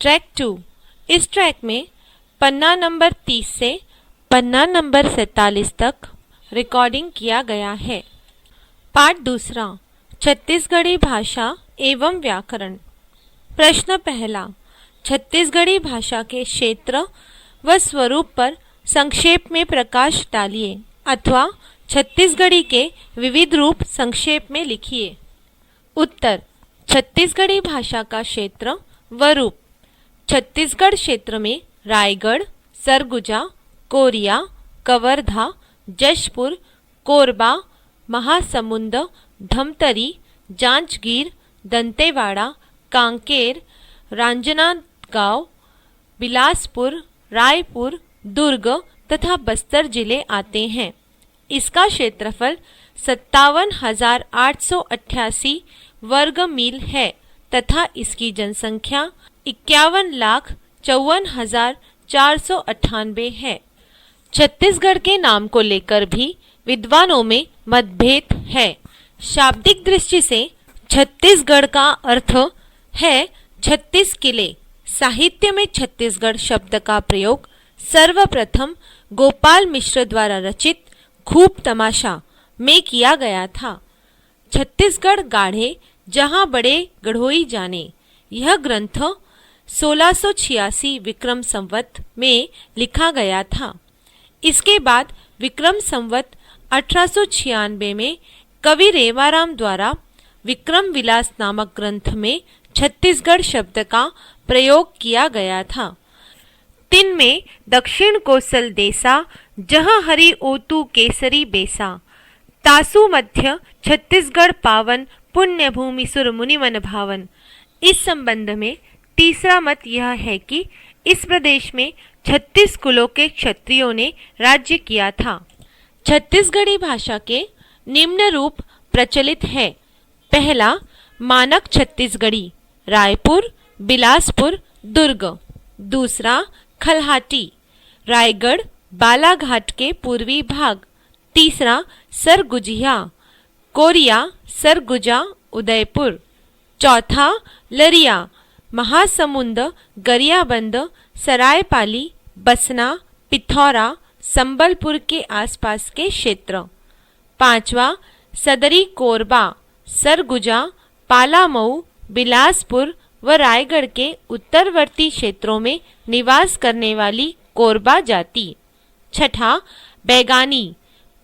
Track 2। इस track में पन्ना number 30 से पन्ना नंबर 47 तक रिकॉर्डिंग किया गया है। पाठ दूसरा, छत्तीसगढ़ी भाषा एवं व्याकरण। प्रश्न पहला, छत्तीसगढ़ी भाषा के क्षेत्र व स्वरूप पर संक्षेप में प्रकाश डालिए अथवा छत्तीसगढ़ी के विविध रूप संक्षेप में लिखिए। उत्तर, छत्तीसगढ़ी भाषा का क्षेत्र व रूप। छत्तीसगढ़ क्षेत्र में रायगढ़, सरगुजा, कोरिया, कवर्धा, जशपुर, कोरबा, महासमुंद, धमतरी, जांजगीर, दंतेवाड़ा, कांकेर, रांजनांदगांव, बिलासपुर, रायपुर, दुर्ग तथा बस्तर जिले आते हैं। इसका क्षेत्रफल 57,888 वर्ग मील है तथा इसकी जनसंख्या 51,54,498 है। छत्तीसगढ़ के नाम को लेकर भी विद्वानों में मतभेद है। शाब्दिक दृष्टि से छत्तीसगढ़ का अर्थ है 36 किले। साहित्य में छत्तीसगढ़ शब्द का प्रयोग सर्वप्रथम गोपाल मिश्र द्वारा रचित खूब तमाशा में किया गया था। छत्तीसगढ़ गाढ़े जहां बड़े गढ़ोई जाने, यह ग्रंथ 1686 विक्रम संवत में लिखा गया था। इसके बाद विक्रम संवत 1896 में कवि रेवाराम द्वारा विक्रम विलास नामक ग्रंथ में छत्तीसगढ़ शब्द का प्रयोग किया गया था। तिन में दक्षिण कोसल देसा, जहाँ हरि ओतु केसरी बेसा, तासु मध्य छत्तीसगढ़ पावन, पुण्य भूमि सुर मुनिमन भावन। इस संबंध में तीसरा मत यह है कि इस प्रदेश में 36 कुलों के क्षत्रियों ने राज्य किया था। छत्तीसगढ़ी भाषा के निम्न रूप प्रचलित है। पहला, मानक छत्तीसगढ़ी, रायपुर, बिलासपुर, दुर्ग। दूसरा, खलहाटी, रायगढ़, बालाघाट के पूर्वी भाग। तीसरा, सरगुजिया, कोरिया, सरगुजा, उदयपुर। चौथा, लरिया, महासमुंद, गरियाबंद, सरायपाली, बसना, पिथौरा, संबलपुर के आसपास के क्षेत्र। पांचवा, सदरी, कोरबा, सरगुजा, पालामऊ, बिलासपुर व रायगढ़ के उत्तरवर्ती क्षेत्रों में निवास करने वाली कोरबा जाति। छठा, बैगानी,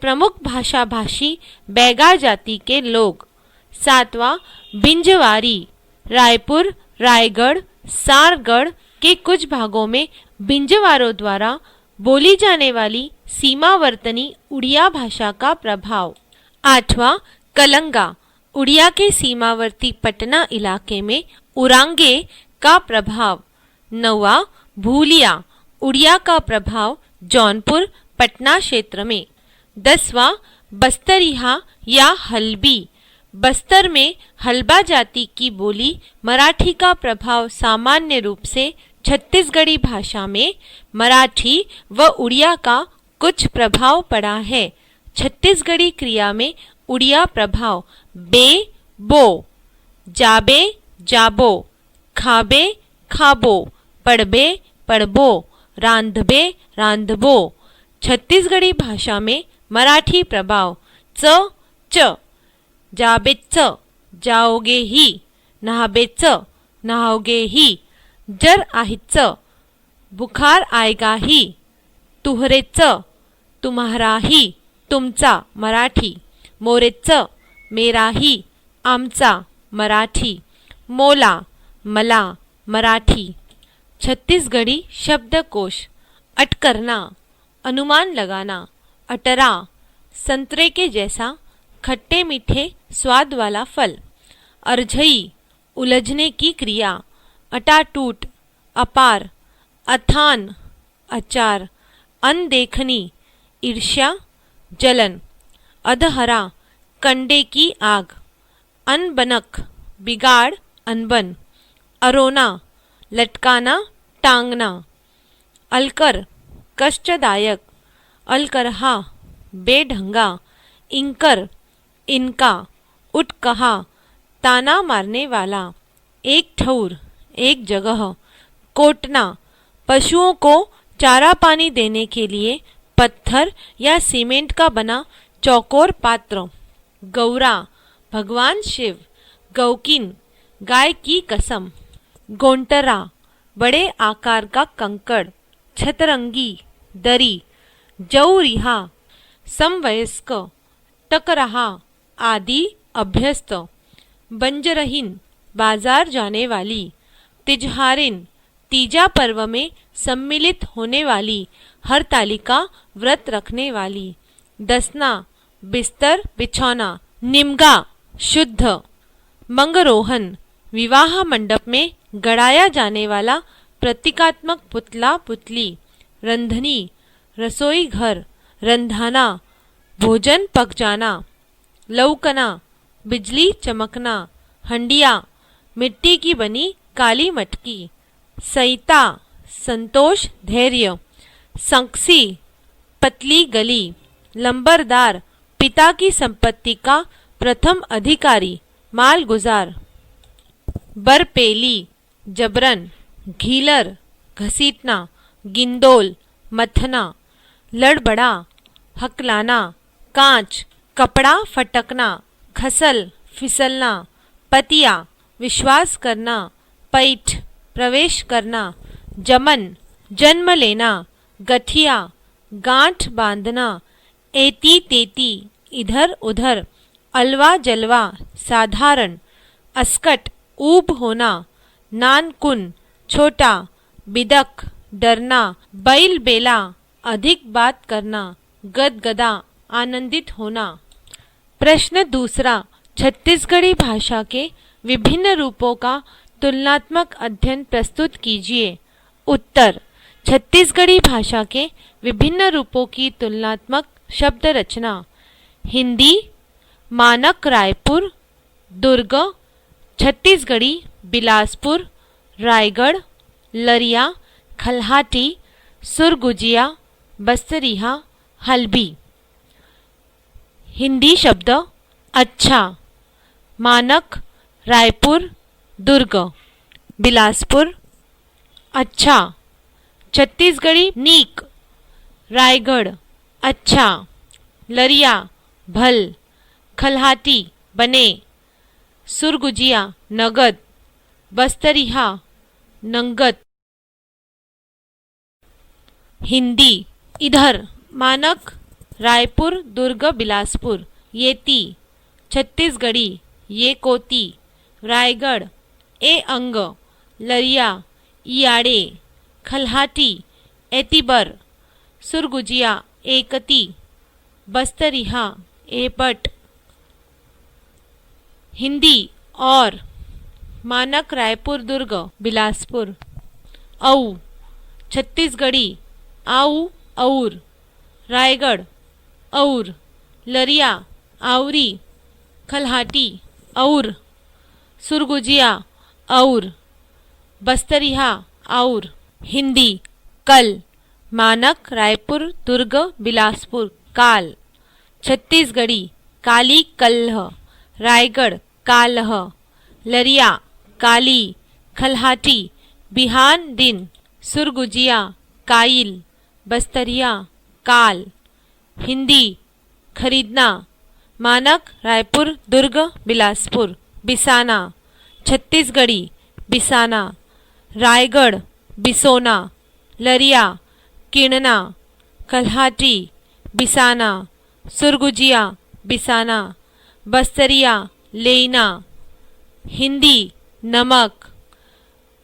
प्रमुख भाषा भाषी बैगा जाति के लोग। सातवां, बिंजवारी, रायपुर, रायगढ़, सारगढ़ के कुछ भागों में बिंजवारों द्वारा बोली जाने वाली सीमावर्तनी उड़िया भाषा का प्रभाव। आठवां, कलंगा, उड़िया के सीमावर्ती पटना इलाके में उरांगे का प्रभाव। नौवां, भूलिया, उड़िया का प्रभाव जौनपुर, पटना क्षेत्र में। 10वां, बस्तरिया या हल्बी, बस्तर में हल्बा जाति की बोली मराठी का प्रभाव सामान्य रूप से छत्तीसगढ़ी भाषा में मराठी व उड़िया का कुछ प्रभाव पड़ा है। छत्तीसगढ़ी क्रिया में उड़िया प्रभाव बे, बो, जाबे, जाबो, खाबे, खाबो, पढ़बे, पढ़बो, रांधबे, रांधबो। छत्तीसगढ़ी भाषा में मराठी प्रभाव च, च, जाबे च, जाओगे ही, नहाबे च, नहाओगे ही, जर आहे च, बुखार आएगा ही, तुहरे च, तुम्हारा ही, तुमचा मराठी, मोरे च, मेरा ही, आमचा मराठी, मोला, मला मराठी। छत्तीसगढ़ी शब्दकोश। अटकरना, अनुमान लगाना, अटरा, संतरे के जैसा खट्टे मीठे स्वाद वाला फल। अर्झई, उलझने की क्रिया। अटाटूट, अपार। अथान, अचार। अनदेखनी, ईर्ष्या, जलन। अधहरा, कंडे की आग। अनबनक, बिगाड़, अनबन। अरोना, लटकाना, टांगना। अलकर, कष्टदायक। अलकरहा, बेढंगा। इंकर, इनका। उठकहा, ताना मारने वाला। एक ठौर, एक जगह। कोटना, पशुओं को चारा पानी देने के लिए पत्थर या सीमेंट का बना चौकोर पात्र। गौरा, भगवान शिव। गौकिन, गाय की कसम। गोंटरा, बड़े आकार का कंकड़। छतरंगी, दरी। जौरिहा, समवयस्क। टकरहा आदि अभ्यस्त। बंजरहीन, बाजार जाने वाली। तिजहारिन, तीजा पर्व में सम्मिलित होने वाली हरतालिका व्रत रखने वाली। दसना, बिस्तर बिछौना। निमगा, शुद्ध। मंगरोहन, विवाह मंडप में गड़ाया जाने वाला प्रतीकात्मक पुतला पुतली। रंधनी, रसोई घर। रंधाना, भोजन पक जाना। लौकना, बिजली चमकना। हंडिया, मिट्टी की बनी काली मटकी। सईता, संतोष धैर्य। संक्सी, पतली गली। लंबरदार, पिता की संपत्ति का प्रथम अधिकारी, मालगुजार। बरपेली, जबरन। घीलर, घसीटना। गिंदोल, मथना। लड़बड़ा, हकलाना। कांच, कपड़ा फटकना। खसल, फिसलना। पतिया, विश्वास करना। पैठ, प्रवेश करना। जमन, जन्म लेना। गठिया, गांठ बांधना। एती तेती, इधर उधर। अलवा जलवा, साधारण। अस्कट, ऊब होना। नानकुन, छोटा। बिदक, डरना। बैल बेला, अधिक बात करना। गदगदा, आनंदित होना। प्रश्न दूसरा, छत्तीसगढ़ी भाषा के विभिन्न रूपों का तुलनात्मक अध्ययन प्रस्तुत कीजिए। उत्तर, छत्तीसगढ़ी भाषा के विभिन्न रूपों की तुलनात्मक शब्द रचना। हिंदी, मानक रायपुर, दुर्ग। छत्तीसगढ़ी, बिलासपुर, रायगढ़, लरिया, खल्हाटी, सुरगुजिया, बस्तरिहा, हल्बी। हिंदी शब्द अच्छा। मानक रायपुर, दुर्ग। बिलासपुर, अच्छा। छत्तीसगढ़ी नीक। रायगढ़, अच्छा। लरिया, भल। खल्हाटी, बने। सुरगुजिया, नगद। बस्तरिहा, नंगत। हिंदी, इधर। मानक रायपुर, दुर्ग, बिलासपुर। येती, छत्तीसगढ़ी, ये कोती। रायगढ़, ए अंग। लरिया, इयाड़े। खल्हाटी, एतिबर। सुरगुजिया, एकती। बस्तरिहा, एपट। हिंदी, और। मानक रायपुर, दुर्ग, बिलासपुर। औ, छत्तीसगढ़ी, आऊ, और। रायगढ़, और। लरिया, आवरी। खल्हाटी, और। सुरगुजिया, और। बस्तरिहा, और। हिंदी, कल। मानक रायपुर, दुर्ग, बिलासपुर, काल। छत्तीसगढ़ी, काली, कल्ह। रायगढ़, कालह। लरिया, काली। खल्हाटी, बिहान, दिन। सुरगुजिया, काइल। बस्तरिया, काल। हिंदी, खरीदना। मानक रायपुर, दुर्ग, बिलासपुर, बिसाना। छत्तीसगढ़ी, बिसाना। रायगढ़, बिसोना। लरिया, किणना। खल्हाटी, बिसाना। सुरगुजिया, बिसाना। बस्तरिया, लेना। हिंदी, नमक।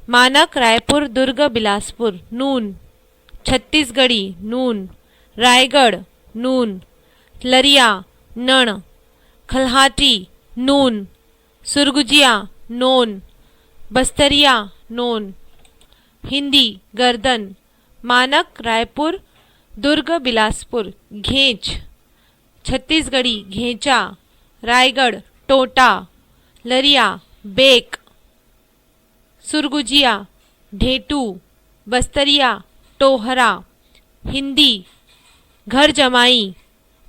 मानक रायपुर, दुर्ग, बिलासपुर, नून। छत्तीसगढ़ी, नून। रायगढ़, नून। लरिया, नण। खल्हाटी, नून। सुरगुजिया, नोन। बस्तरिया, नोन। हिंदी, गर्दन। मानक रायपुर, दुर्ग, बिलासपुर, घेंच। छत्तीसगढ़ी, घेंचा। रायगढ़, टोटा। लरिया, बेक। सुरगुजिया, ढेटू। बस्तरिया, टोहरा। हिंदी, घर जमाई।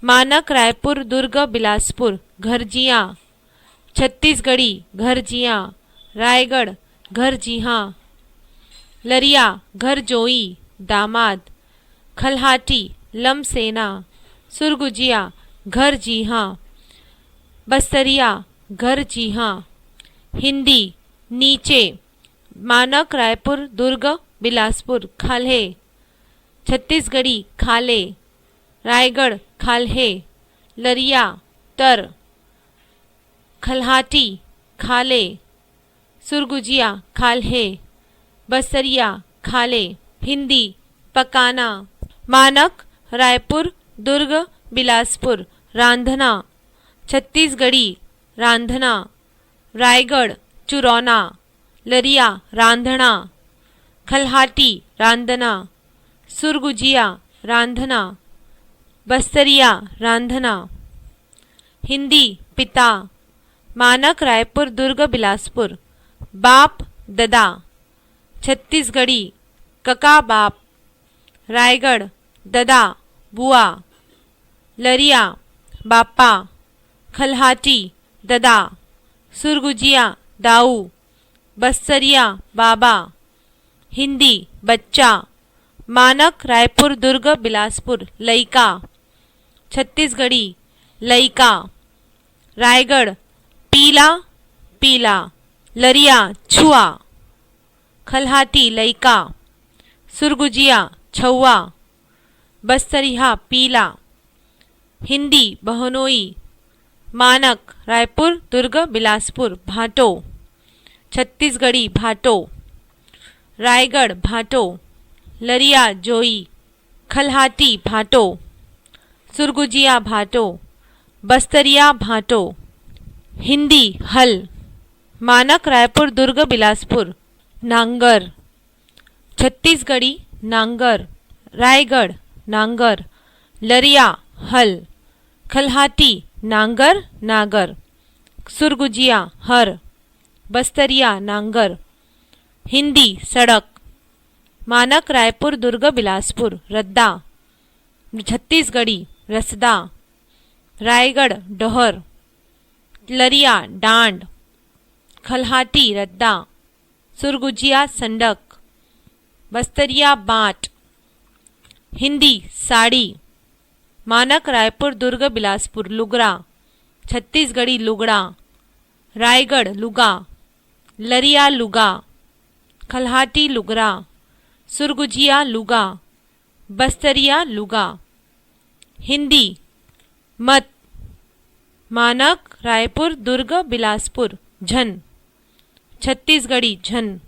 मानक रायपुर, दुर्ग, बिलासपुर, घरजिया। छत्तीसगढ़ी, घरजिया। रायगढ़, घरजिहा। लरिया घर जोई दामाद, खलहाटी लमसेना, सुरगुजिया घर जी हाँ, बस्तरिया घर जी हाँ। हिंदी नीचे, मानक रायपुर दुर्ग बिलासपुर खाल्हे, छत्तीसगढ़ी खाले, रायगढ़ खाल्हे, लरिया तर, खलहाटी खाले, सुरगुजिया खाल्हे, बसरिया खाले। हिंदी पकाना, मानक रायपुर दुर्ग बिलासपुर रांधना, छत्तीसगढ़ी रांधना, रायगढ़ चुरौना, लरिया रांधना, खलहाटी रांधना, सुरगुजिया रांधना, बस्तरिया रांधना। हिंदी पिता, मानक रायपुर दुर्ग बिलासपुर बाप ददा, छत्तीसगढ़ी कका बाप, रायगढ़ ददा बुआ, लरिया बापा, खलहाटी ददा, सुरगुजिया दाऊ, बस्तरिया बाबा। हिंदी बच्चा, मानक रायपुर दुर्ग बिलासपुर लइका, छत्तीसगढ़ी लइका, रायगढ़ पीला पीला, लरिया छुआ, खलहाटी लइका, सुरगुजिया छुआ, बस्तरिया पीला। हिंदी बहनोई, मानक रायपुर दुर्ग बिलासपुर भाटो, छत्तीसगढ़ी भाटो, रायगढ़ भाटो, लरिया जोई, खलहाटी भाटो, सुरगुजिया भाटो, बस्तरिया भाटो। हिंदी हल, मानक रायपुर दुर्ग बिलासपुर नांगर, छत्तीसगढ़ी नांगर, रायगढ़ नांगर, लरिया हल, खलहाटी नांगर नागर, सुरगुजिया हर, बस्तरिया नांगर। हिंदी सड़क, मानक रायपुर दुर्ग बिलासपुर रद्दा, छत्तीसगढ़ी रसदा, रायगढ़ डोहर, लरिया डांड, खलहाटी रद्दा, सुरगुजिया संडक, बस्तरिया बाट। हिंदी साड़ी, मानक रायपुर दुर्ग बिलासपुर लुगरा, छत्तीसगढ़ी लुगड़ा, रायगढ़ लुगा, लरिया लुगा, खलहाटी लुगरा, सुरगुजिया लुगा, बस्तरिया लुगा। हिंदी मत, मानक रायपुर दुर्ग बिलासपुर झन, छत्तीसगढ़ी झन,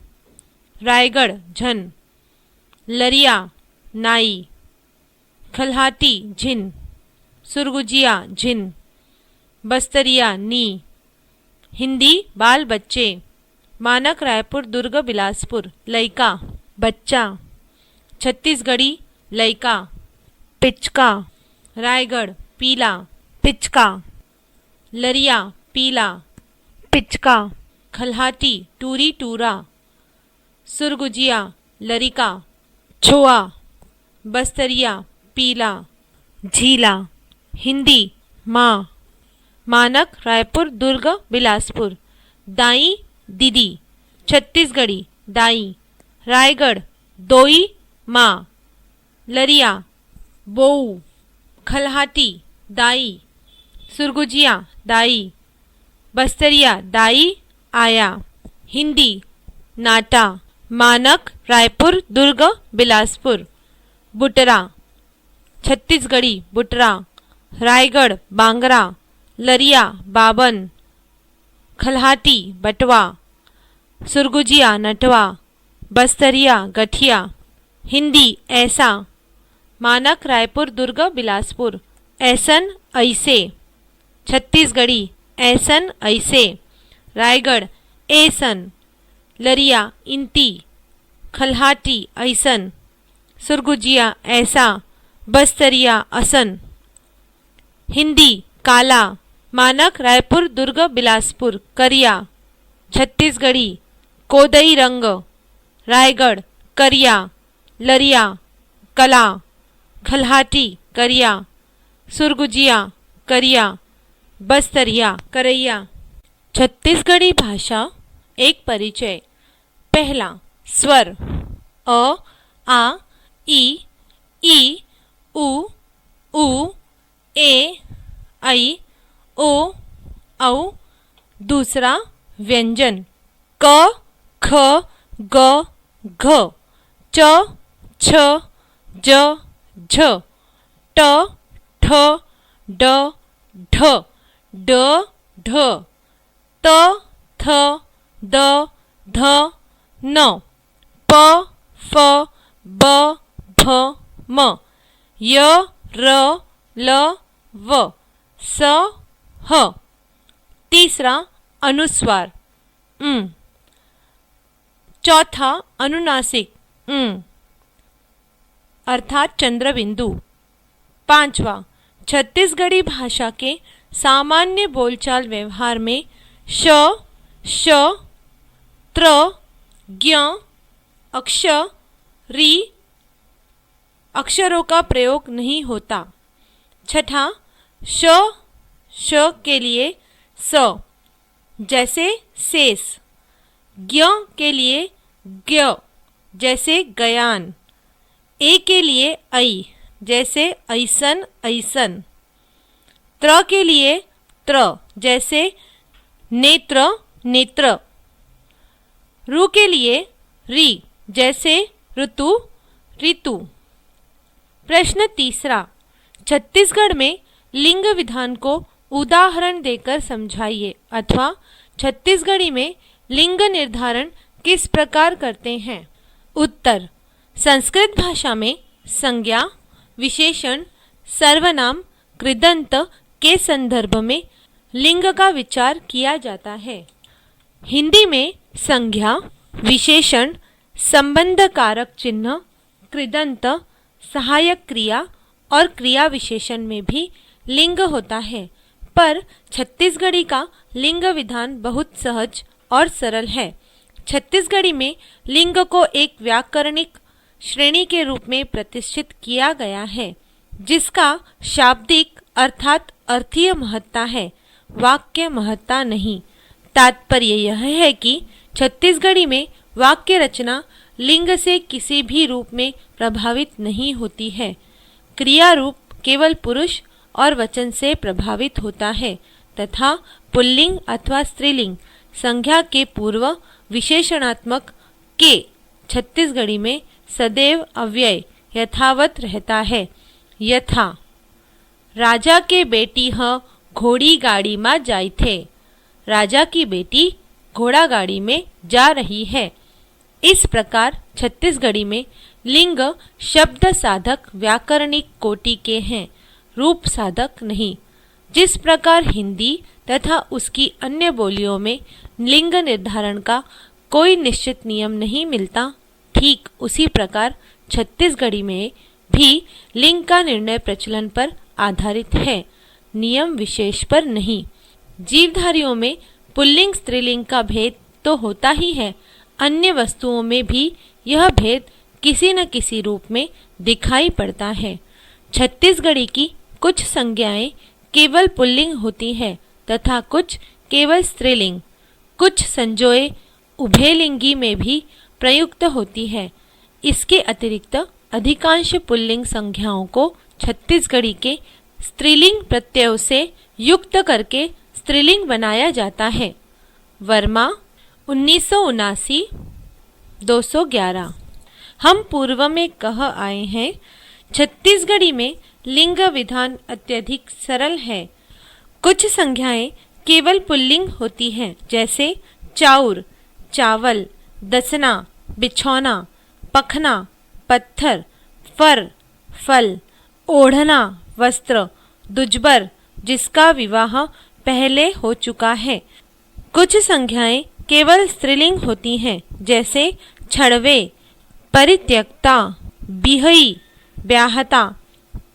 रायगढ़ झन, लरिया नाई, खलहाटी झिन, सुरगुजिया झिन, बस्तरिया नी। हिंदी बाल बच्चे, मानक रायपुर दुर्ग बिलासपुर लइका बच्चा, छत्तीसगढ़ी लइका, पिचका, रायगढ़ पीला पिचका, लरिया पीला पिचका, खलहाटी टूरी टूरा, सुरगुजिया लरिका, छुआ, बस्तरिया पीला झीला। हिंदी माँ, मानक रायपुर दुर्ग बिलासपुर दाई दीदी, छत्तीसगढ़ी दाई, रायगढ़ दोई माँ, लरिया बोऊ, खलहाटी दाई, सुरगुजिया दाई, बस्तरिया दाई आया। हिंदी नाटा, मानक रायपुर दुर्ग बिलासपुर बुटरा, छत्तीसगढ़ी बुटरा, रायगढ़ बांगरा, लरिया बाबन, खलहाटी बटवा, सुरगुजिया नटवा, बस्तरिया गठिया। हिंदी ऐसा, मानक रायपुर दुर्ग बिलासपुर ऐसन ऐसे, छत्तीसगढ़ी ऐसन ऐसे, रायगढ़ ऐसन, लरिया इंती, खलहाटी ऐसन, सुरगुजिया ऐसा, बस्तरिया असन। हिंदी काला, मानक रायपुर दुर्ग बिलासपुर करिया, छत्तीसगढ़ी कोदई रंग, रायगढ़ करिया, लरिया कला, खलहाटी करिया, सुरगुजिया करिया, बस्तरिया करैया। छत्तीसगढ़ी भाषा एक परिचय। पहला स्वर, अ, आ, ई, उ, ए, ऐ, ओ, औ। दूसरा व्यंजन क, ख, ग, घ, च, छ, ज, झ, ट, ठ, ड, ढ, ड, ढ, त, थ, द, ध, न, प, फ, ब, भ, म, य, र, ल, व, स, ह। तीसरा अनुस्वार चौथा अनुनासिक अर्थात चंद्रबिंदु। पांचवा छत्तीसगढ़ी भाषा के सामान्य बोलचाल व्यवहार में श, श, त्र, ज्ञ, अक्ष, री अक्षरों का प्रयोग नहीं होता। छठा श, श के लिए स जैसे शेष, ज्ञ के लिए ज्ञ जैसे गयान, ए के लिए ऐ जैसे ऐसन ऐसन, त्र के लिए त्र जैसे नेत्र नेत्र, रु के लिए री जैसे ऋतु ऋतु। प्रश्न तीसरा छत्तीसगढ़ में लिंग विधान को उदाहरण देकर समझाइए अथवा छत्तीसगढ़ी में लिंग निर्धारण किस प्रकार करते हैं। उत्तर संस्कृत भाषा में संज्ञा, विशेषण, सर्वनाम, कृदंत के संदर्भ में लिंग का विचार किया जाता है। हिंदी में संज्ञा, विशेषण, संबंध कारक चिन्ह, कृदंत, सहायक क्रिया और क्रिया विशेषण में भी लिंग होता है, पर छत्तीसगढ़ी का लिंग विधान बहुत सहज और सरल है। छत्तीसगढ़ी में लिंग को एक व्याकरणिक श्रेणी के रूप में प्रतिष्ठित किया गया है, जिसका शाब्दिक अर्थात अर्थीय महत्ता है, वाक्य महत्ता नहीं। तात्पर्य यह है कि छत्तीसगढ़ी में वाक्य रचना लिंग से किसी भी रूप में प्रभावित नहीं होती है। क्रिया रूप केवल पुरुष और वचन से प्रभावित होता है तथा पुल्लिंग अथवा स्त्रीलिंग संज्ञा के पूर्व विशेषणात्मक के छत्तीसगढ़ी में सदैव अव्यय यथावत रहता है। यथा राजा के बेटी ह घोड़ी गाड़ी में जाई थे, राजा की बेटी घोड़ा गाड़ी में जा रही है। इस प्रकार छत्तीसगढ़ी में लिंग शब्द साधक व्याकरणिक कोटि के हैं, रूप साधक नहीं। जिस प्रकार हिंदी तथा उसकी अन्य बोलियों में लिंग निर्धारण का कोई निश्चित नियम नहीं मिलता, ठीक उसी प्रकार छत्तीसगढ़ी में भी लिंग का निर्णय प्रचलन पर आधारित है, नियम विशेष पर नहीं। जीवधारियों में पुल्लिंग स्त्रीलिंग का भेद तो होता ही है, अन्य वस्तुओं में भी यह भेद किसी न किसी रूप में दिखाई पड़ता है। छत्तीसगढ़ी की कुछ संज्ञाएं केवल पुल्लिंग होती है तथा कुछ केवल स्त्रीलिंग, कुछ संजोए उभयलिंगी में भी प्रयुक्त होती है। इसके अतिरिक्त अधिकांश पुल्लिंग संज्ञाओं को छत्तीसगढ़ी के स्त्रीलिंग प्रत्ययों से युक्त करके स्त्रीलिंग बनाया जाता है। वर्मा 1979 211। हम पूर्व में कह आए हैं, छत्तीसगढ़ी में लिंग विधान अत्यधिक सरल है। कुछ संज्ञाएं केवल पुल्लिंग होती हैं, जैसे चाउर, चावल, दसना, बिछौना, पखना, पत्थर, फर, फल, ओढ़ना, वस्त्र, दुजबर जिसका विवाह पहले हो चुका है। कुछ संज्ञाएं केवल स्त्रीलिंग होती हैं, जैसे छड़वे, परित्यक्ता, बिहई, ब्याहता।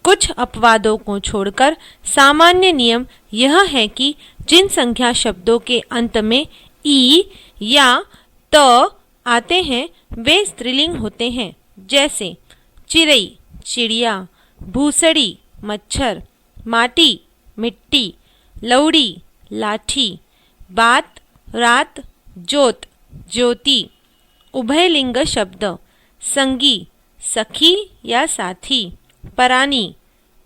कुछ अपवादों को छोड़कर सामान्य नियम यह है कि जिन संज्ञा शब्दों के अंत में ई या त आते हैं वे स्त्रीलिंग होते हैं, जैसे चिरई, चिड़िया, भूसड़ी, मच्छर, माटी, मिट्टी, लौड़ी, लाठी, बात, रात, जोत, ज्योति। उभयलिंग शब्द संगी सखी या साथी, परानी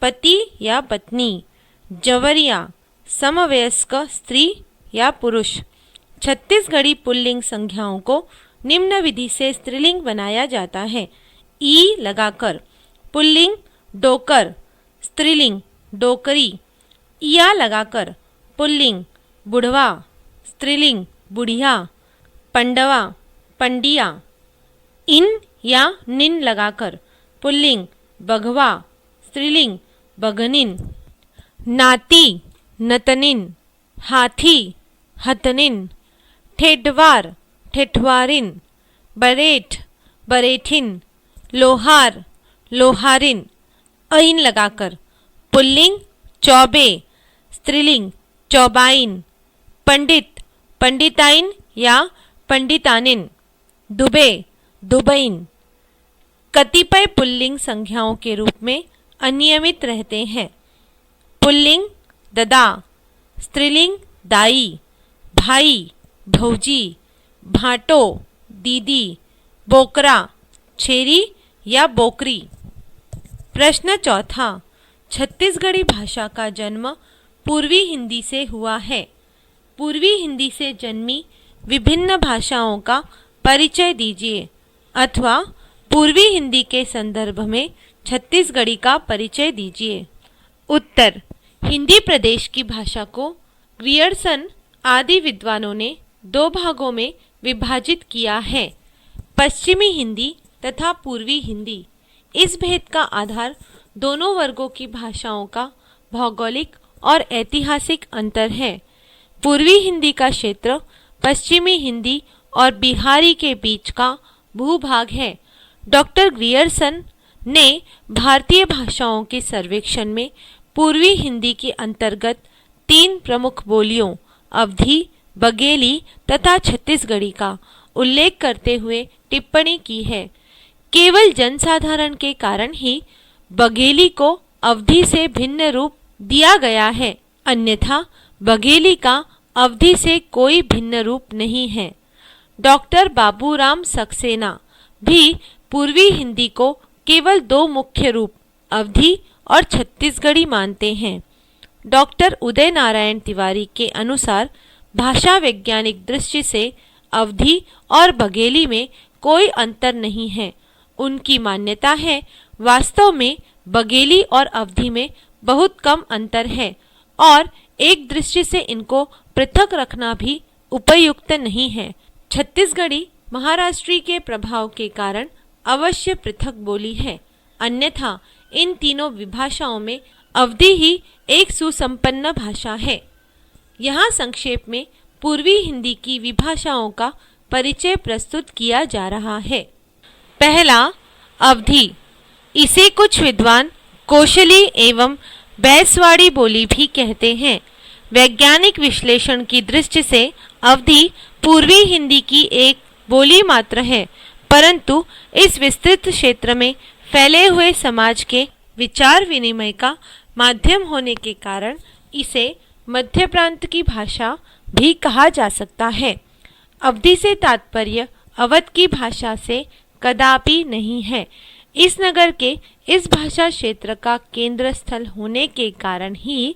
पति या पत्नी, जवरिया समवयस्क स्त्री या पुरुष। छत्तीसगढ़ी पुल्लिंग संज्ञाओं को निम्न विधि से स्त्रीलिंग बनाया जाता है। ई लगाकर पुल्लिंग डोकर, स्त्रीलिंग डोकरी। इया लगाकर पुल्लिंग बुढ़वा, स्त्रीलिंग बुढ़िया, पंडवा पंडिया। इन या निन लगाकर पुल्लिंग बघवा, स्त्रीलिंग बघनिन। नाती नतनिन, हाथी हतनिन, ठेठवार ठेठवारिन, बरेठ बरेठिन, लोहार लोहारिन। ऐन लगाकर पुल्लिंग चौबे, स्त्रीलिंग चौबाइन, पंडित पंडिताइन या पंडितानिन, दुबे दुबैन। कतिपय पुल्लिंग संज्ञाओं के रूप में अनियमित रहते हैं। पुल्लिंग ददा, स्त्रीलिंग दाई, भाई भौजी, भाटो दीदी, बोकरा छेरी या बोकरी। प्रश्न चौथा, छत्तीसगढ़ी भाषा का जन्म पूर्वी हिंदी से हुआ है। पूर्वी हिंदी से जन्मी विभिन्न भाषाओं का परिचय दीजिए, अथवा पूर्वी हिंदी के संदर्भ में छत्तीसगढ़ी का परिचय दीजिए। उत्तर, हिंदी प्रदेश की भाषा को ग्रियर्सन आदि विद्वानों ने दो भागों में विभाजित किया है, पश्चिमी हिंदी तथा पूर्वी हिंदी। इस भेद का आधार दोनों वर्गों की भाषाओं का भौगोलिक और ऐतिहासिक अंतर है। पूर्वी हिंदी का क्षेत्र पश्चिमी हिंदी और बिहारी के बीच का भूभाग है। डॉक्टर ग्रियर्सन ने भारतीय भाषाओं के सर्वेक्षण में पूर्वी हिंदी के अंतर्गत 3 प्रमुख बोलियों अवधी, बघेली तथा छत्तीसगढ़ी का उल्लेख करते हुए टिप्पणी की है। केवल जनसाधारण के कारण ही बघेली को अवधी से भिन्न रूप दिया गया है, अन्यथा बघेली का अवधी से कोई भिन्न रूप नहीं है। डॉक्टर बाबूराम सक्सेना भी पूर्वी हिंदी को केवल 2 मुख्य रूप अवधी और छत्तीसगढ़ी मानते हैं। डॉक्टर उदय नारायण तिवारी के अनुसार भाषा वैज्ञानिक दृष्टि से अवधी और बघेली में कोई अंतर नहीं है। उनकी मान्यता है, वास्तव में बघेली और अवधी में बहुत कम अंतर है और एक दृष्टि से इनको पृथक रखना भी उपयुक्त नहीं है। छत्तीसगढ़ी महाराष्ट्री के प्रभाव के कारण अवश्य पृथक बोली है, अन्यथा इन तीनों विभाषाओं में अवधी ही एक सुसंपन्न भाषा है। यहाँ संक्षेप में पूर्वी हिंदी की विभाषाओं का परिचय प्रस्तुत किया जा रहा है। पहला, अवधी। इसे कुछ विद्वान कोशली एवं बैसवाड़ी बोली भी कहते हैं। वैज्ञानिक विश्लेषण की दृष्टि से अवधी पूर्वी हिंदी की एक बोली मात्र है, परंतु इस विस्तृत क्षेत्र में फैले हुए समाज के विचार विनिमय का माध्यम होने के कारण इसे मध्य प्रांत की भाषा भी कहा जा सकता है। अवधी से तात्पर्य अवध की भाषा से कदापि नहीं है। इस नगर के इस भाषा क्षेत्र का केंद्र स्थल होने के कारण ही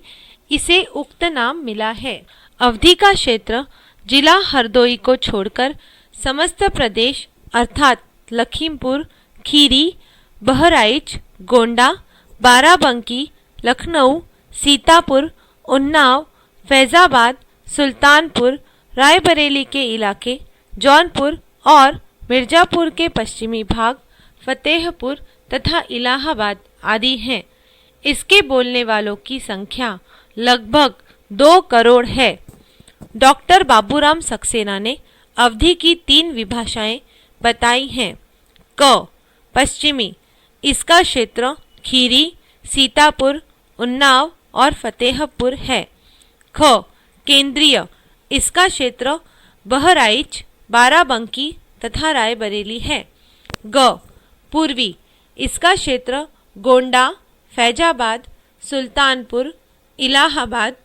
इसे उक्त नाम मिला है। अवधी का क्षेत्र जिला हरदोई को छोड़कर समस्त प्रदेश अर्थात लखीमपुर, खीरी, बहराइच, गोंडा, बाराबंकी, लखनऊ, सीतापुर, उन्नाव, फैजाबाद, सुल्तानपुर, रायबरेली के इलाके, जौनपुर और मिर्जापुर के पश्चिमी भाग, फतेहपुर तथा इलाहाबाद आदि हैं। इसके बोलने वालों की संख्या लगभग 2 करोड़ है। डॉक्टर बाबूराम सक्सेना ने अवधी की 3 विभाषाएं बताई हैं। क, पश्चिमी। इसका क्षेत्र खीरी, सीतापुर, उन्नाव और फतेहपुर है। ख, केंद्रीय। इसका क्षेत्र बहराइच, बाराबंकी तथा रायबरेली है। ग, पूर्वी। इसका क्षेत्र गोंडा, फैजाबाद, सुल्तानपुर, इलाहाबाद,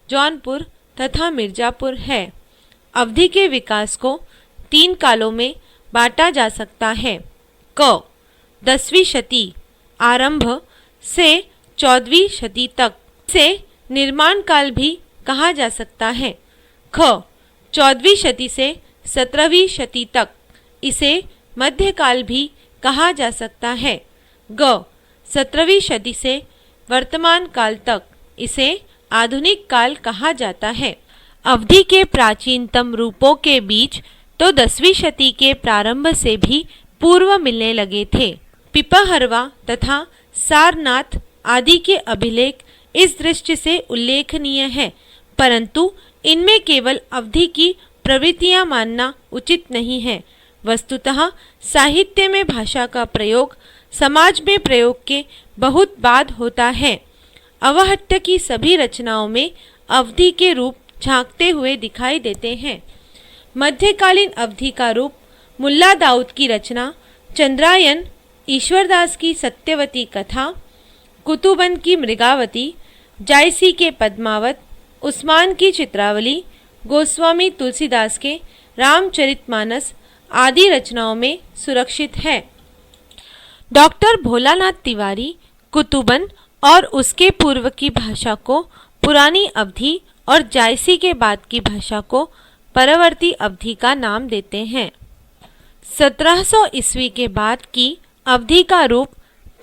जौनपुर तथा मिर्जापुर है। अवधी के विकास को 3 कालों में बांटा जा सकता है। क 10वीं शती आरंभ से 14वीं शती तक से निर्माण काल भी कहा जा सकता है। ख 14वीं शती से 17वीं शती तक इसे मध्यकाल भी कहा जा सकता है। ग 17वीं शती से वर्तमान काल तक इसे आधुनिक काल कहा जाता है। अवधि के प्राचीनतम रूपों के बीच तो 10वीं शती के प्रारंभ से भी पूर्व मिलने लगे थे। पिपहरवा तथा सारनाथ आदि के अभिलेख इस दृष्टि से उल्लेखनीय है, परंतु इनमें केवल अवधि की प्रवृत्तियां मानना उचित नहीं है। वस्तुतः साहित्य में भाषा का प्रयोग समाज में प्रयोग के बहुत बाद होता है। अवहट्ट की सभी रचनाओं में अवधि के रूप झांकते हुए दिखाई देते हैं। मध्यकालीन अवधि का रूप मुल्ला दाऊद की रचना चंद्रायन, ईश्वरदास की सत्यवती कथा, कुतुबन की मृगावती, जायसी के पद्मावत, उस्मान की चित्रावली, गोस्वामी तुलसीदास के रामचरितमानस आदि रचनाओं में सुरक्षित है। डॉक्टर भोलानाथ तिवारी कुतुबन और उसके पूर्व की भाषा को पुरानी अवधि और जायसी के बाद की भाषा को परवर्ती अवधि का नाम देते हैं। 1700 ईस्वी के बाद की अवधि का रूप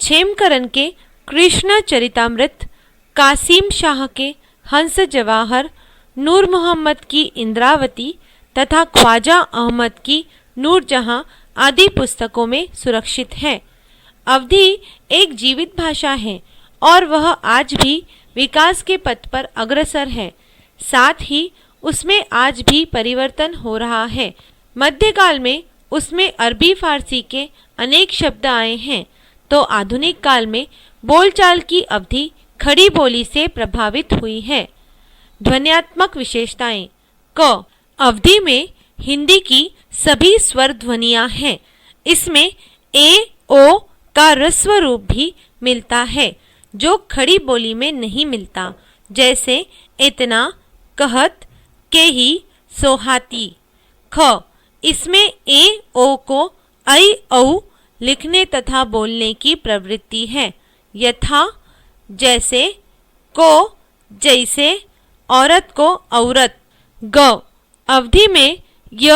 छेमकरन के कृष्ण चरितामृत, कासिम शाह के हंस जवाहर, नूर मोहम्मद की इंद्रावती तथा ख्वाजा अहमद की नूरजहां आदि पुस्तकों में सुरक्षित है। अवधि एक जीवित भाषा है और वह आज भी विकास के पथ पर अग्रसर है। साथ ही उसमें आज भी परिवर्तन हो रहा है। मध्यकाल में उसमें अरबी फारसी के अनेक शब्द आए हैं, तो आधुनिक काल में बोलचाल की अवधि खड़ी बोली से प्रभावित हुई है। ध्वन्यात्मक विशेषताएं। क अवधि में हिंदी की सभी स्वर ध्वनियां हैं। इसमें ए ओ का ह्रस्व रूप भी मिलता है जो खड़ी बोली में नहीं मिलता, जैसे इतना, कहत, केही, सोहाती। ख इसमें ए ओ को ऐ औ लिखने तथा बोलने की प्रवृत्ति है, यथा, जैसे, को, जैसे, औरत को औरत। ग अवधि में य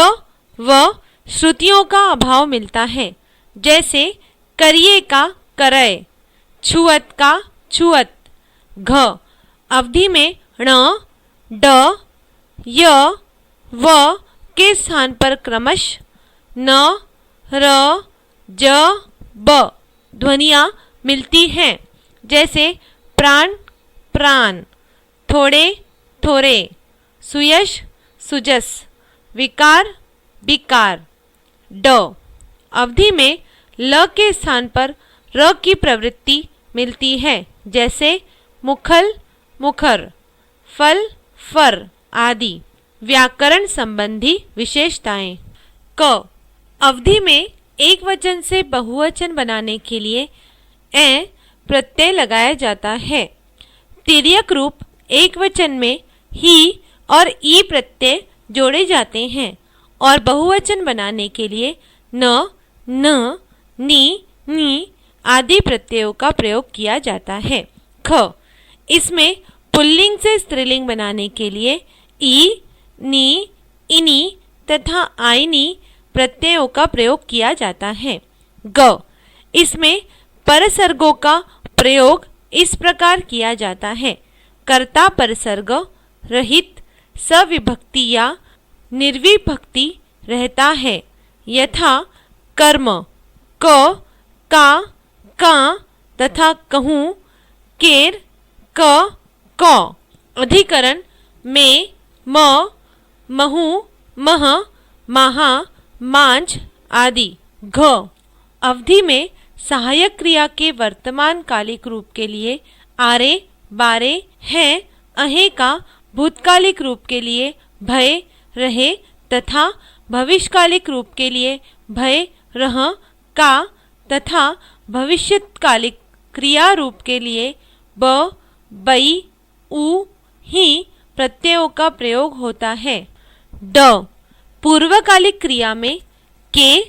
व श्रुतियों का अभाव मिलता है, जैसे करिए का करय, छुअत का छुअत। घ अवधि में ण, ड, य, व के स्थान पर क्रमश न, र, ज, ब ध्वनियां मिलती हैं, जैसे प्राण, प्राण, थोड़े, थोरे, सुयश, सुजस, विकार, विकार। ड अवधि में ल के स्थान पर र की प्रवृत्ति मिलती है, जैसे मुखल, मुखर, फल, फर आदि। व्याकरण संबंधी विशेषताएं। क अवधि में एक वचन से बहुवचन बनाने के लिए ए प्रत्यय लगाया जाता है। तिर्यक रूप एक वचन में ही और ई प्रत्यय जोड़े जाते हैं और बहुवचन बनाने के लिए न, न, नी, नी आदि प्रत्ययों का प्रयोग किया जाता है। ख इसमें पुल्लिंग से स्त्रीलिंग बनाने के लिए ई, नी, इनी तथा आइनी प्रत्ययों का प्रयोग किया जाता है। ग इसमें परसर्गों का प्रयोग इस प्रकार किया जाता है। कर्ता परसर्ग रहित सविभक्ति या निर्विभक्ति रहता है, यथा कर्म, क, का तथा कहूँ, केर, क, कौ। अधिकरण में म, महु, मह, माहा, मांझ आदि। घ अवधि में सहायक क्रिया के वर्तमान कालिक रूप के लिए आरे, बारे, हैं, अहे का भूतकालिक रूप के लिए भय, रहे तथा भविष्यकालिक रूप के लिए भय, रह, का तथा भविष्यकालिक क्रिया रूप के लिए ब, बई, उ, ही प्रत्ययों का प्रयोग होता है। ड पूर्वकालिक क्रिया में के,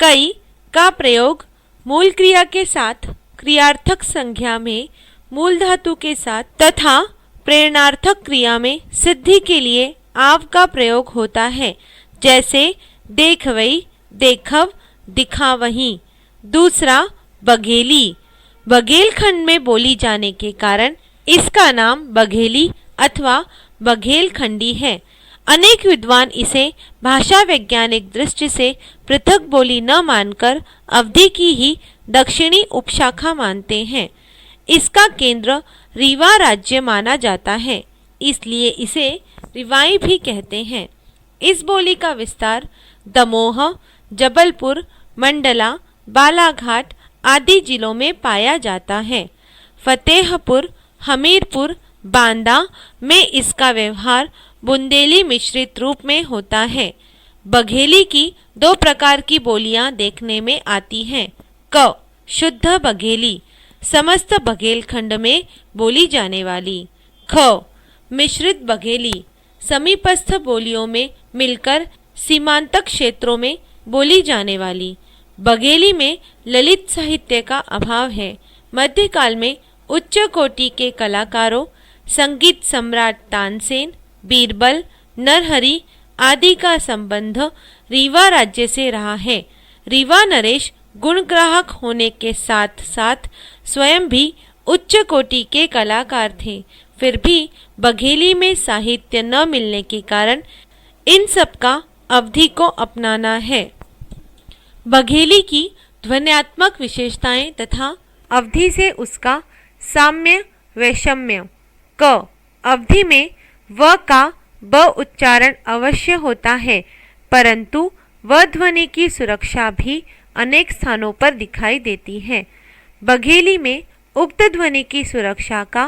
कई का प्रयोग मूल क्रिया के साथ, क्रियार्थक संज्ञा में मूल धातु के साथ तथा प्रेरणार्थक क्रिया में सिद्धि के लिए आव का प्रयोग होता है, जैसे देखवई, देखव, दिखावही। दूसरा, बघेली। बघेलखंड में बोली जाने के कारण इसका नाम बघेली अथवा बघेलखंडी है। अनेक विद्वान इसे भाषा वैज्ञानिक दृष्टि से पृथक बोली न मानकर अवधि की ही दक्षिणी उपशाखा मानते हैं। इसका केंद्र रीवा राज्य माना जाता है, इसलिए इसे रिवाई भी कहते हैं। इस बोली का विस्तार दमोह, जबलपुर, मंडला, बालाघाट आदि जिलों में पाया जाता है। फतेहपुर, हमीरपुर, बांदा में इसका व्यवहार बुंदेली मिश्रित रूप में होता है। बघेली की दो प्रकार की बोलियां देखने में आती हैं। क, शुद्ध बघेली, समस्त बघेलखंड में बोली जाने वाली। ख, मिश्रित बघेली, समीपस्थ बोलियों में मिलकर सीमांतक क्षेत्रों में बोली जाने वाली। बघेली में ललित साहित्य का अभाव है। मध्यकाल में उच्च कोटि के कलाकारों, संगीत सम्राट तानसेन, बीरबल, नरहरि आदि का संबंध रीवा राज्य से रहा है। रीवा नरेश गुणग्राहक होने के साथ साथ स्वयं भी उच्च कोटि के कलाकार थे। फिर भी बघेली में साहित्य न मिलने के कारण इन सब का अवधि को अपनाना है। बघेली की ध्वन्यात्मक विशेषताएं तथा अवधि से उसका साम्य वैषम्य। क, अवधि में व का ब उच्चारण अवश्य होता है, परंतु व ध्वनि की सुरक्षा भी अनेक स्थानों पर दिखाई देती है। बघेली में उक्त ध्वनि की सुरक्षा का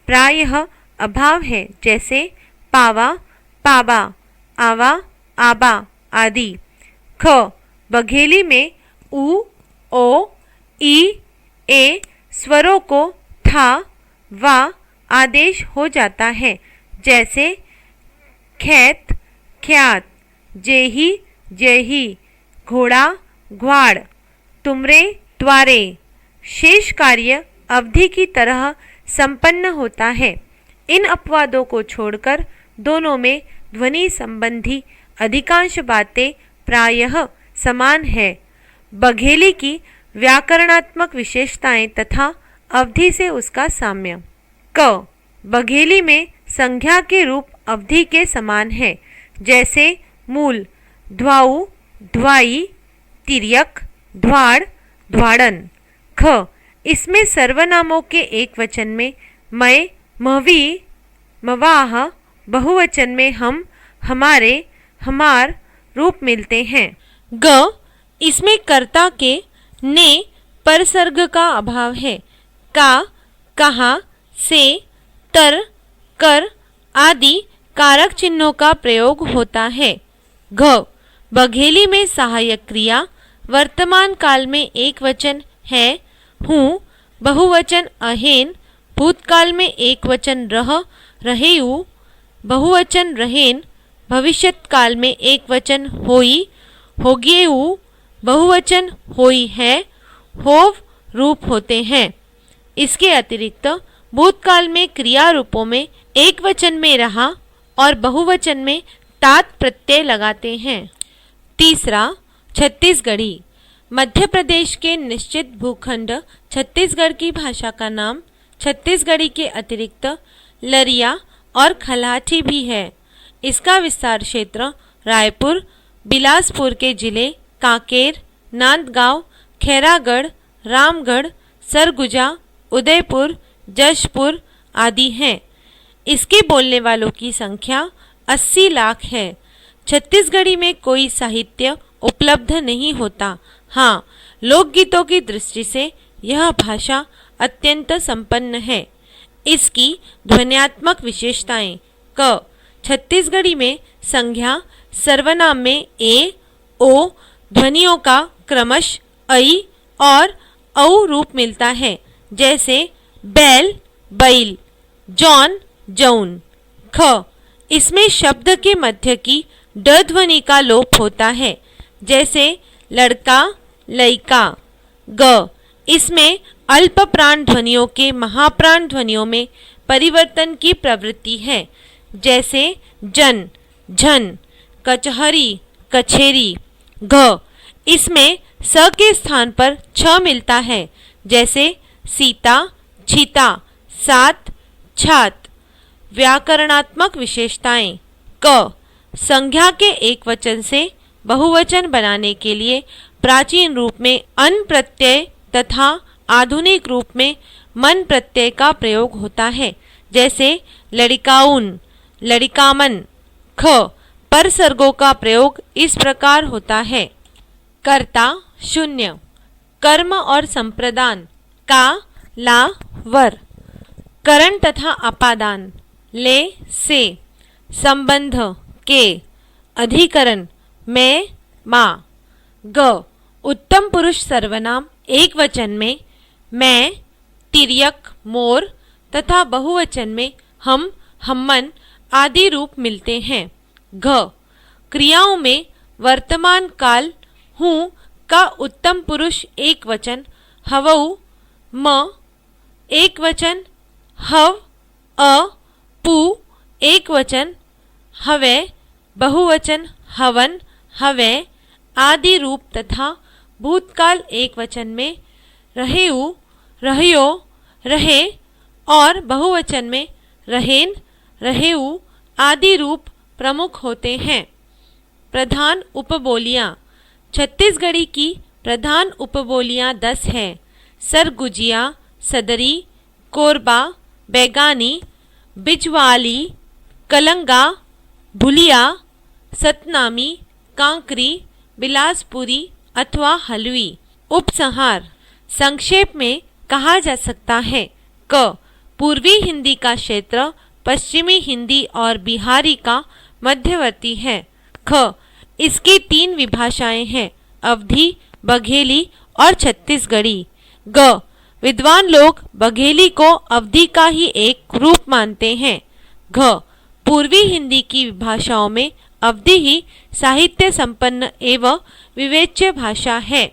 प्रायः अभाव है, जैसे पावा, पाबा, आवा, आबा आदि। ख, बघेली में उ, ओ, ई, ए स्वरों को था, वा आदेश हो जाता है, जैसे खैत, ख्यात, जेही, जेही, घोड़ा, घ्वाड़, तुमरे, त्वारे। शेष कार्य अवधि की तरह संपन्न होता है। इन अपवादों को छोड़कर दोनों में ध्वनि संबंधी अधिकांश बातें प्रायः समान है। बघेली की व्याकरणात्मक विशेषताएं तथा अवधि से उसका साम्य। क, बघेली में संज्ञा के रूप अवधि के समान है, जैसे मूल, ध्वाऊ, ध्वाई, तिर्यक, ध्वाड़, ध्वाड़न। ख, इसमें सर्वनामों के एक वचन में मैं, महवी, मवाह, बहुवचन में हम, हमारे, हमार रूप मिलते हैं। ग, इसमें कर्ता के ने परसर्ग का अभाव है। का, कहा, से, तर, कर आदि कारक चिन्हों का प्रयोग होता है। घ, बघेली में सहायक क्रिया वर्तमान काल में एक वचन है, हूँ, बहुवचन अहेन, भूतकाल में एक वचन रह, रहेऊ, बहुवचन रहेन, भविष्यत काल में एक वचन होई, होगेऊ, बहुवचन होई है, होव रूप होते हैं। इसके अतिरिक्त भूतकाल में क्रिया रूपों में एक वचन में रहा और बहुवचन में तात प्रत्यय लगाते हैं। तीसरा, छत्तीसगढ़ी। मध्य प्रदेश के निश्चित भूखंड छत्तीसगढ़ की भाषा का नाम छत्तीसगढ़ी के अतिरिक्त लरिया और खलाठी भी है। इसका विस्तार क्षेत्र रायपुर, बिलासपुर के जिले कांकेर, नांदगांव, खैरागढ़, रामगढ़, सरगुजा, उदयपुर, जशपुर आदि हैं। इसके बोलने वालों की संख्या 80 लाख है। छत्तीसगढ़ी में कोई साहित्य उपलब्ध नहीं होता। हाँ, लोकगीतों की दृष्टि से यह भाषा अत्यंत संपन्न है। इसकी ध्वन्यात्मक विशेषताएं। क, छत्तीसगढ़ी में संज्ञा सर्वनाम में ए, ओ ध्वनियों का क्रमश ऐ और औ रूप मिलता है, जैसे बैल, बैल, जौन, जौन। ख, इसमें शब्द के मध्य की ड ध्वनि का लोप होता है, जैसे लड़का, लयिका। ग, इसमें अल्प प्राण ध्वनियों के महाप्राण ध्वनियों में परिवर्तन की प्रवृत्ति है, जैसे जन, झन, कचहरी, कछेरी। घ, इसमें स के स्थान पर छ मिलता है, जैसे सीता, छीता, सात, छात। व्याकरणात्मक विशेषताएं। क, संज्ञा के एक वचन से बहुवचन बनाने के लिए प्राचीन रूप में अन प्रत्यय तथा आधुनिक रूप में मन प्रत्यय का प्रयोग होता है, जैसे लड़िकाउन, लड़िकामन। ख, परसर्गों का प्रयोग इस प्रकार होता है। कर्ता शून्य। कर्म और संप्रदान। का, ला, वर। करण तथा अपादान। ले, से। संबंध। के। अधिकरण। मैं, माँ। ग, उत्तम पुरुष सर्वनाम एक वचन में मैं, तिर्यक, मोर तथा बहुवचन में हम, हमन आदि रूप मिलते हैं। घ, क्रियाओं में वर्तमान काल हूँ का उत्तम पुरुष एक वचन हवऊ, म एक वचन, हव, अ, पु एक वचन, हवे बहुवचन, हवन, हवे आदि रूप तथा भूतकाल एक वचन में रहेऊ, रहयो, रहे और बहुवचन में रहेन, रहेऊ आदि रूप प्रमुख होते हैं। प्रधान उपबोलियां। छत्तीसगढ़ी की प्रधान उपबोलियां 10 हैं। सरगुजिया, सदरी, कोरबा, बैगानी, बिजवाली, कलंगा, भुलिया, सतनामी, कांकरी, बिलासपुरी अथवा हलवी। उपसंहार। संक्षेप में कहा जा सकता है। क, पूर्वी हिंदी का क्षेत्र पश्चिमी हिंदी और बिहारी का मध्यवर्ती है। ख, इसकी 3 विभाषाएं हैं, अवधी, बघेली और छत्तीसगढ़ी। ग, विद्वान लोग बघेली को अवधी का ही एक रूप मानते हैं। घ, पूर्वी हिंदी की विभाषाओं में अवधी ही साहित्य संपन्न एवं विवेच्य भाषा है।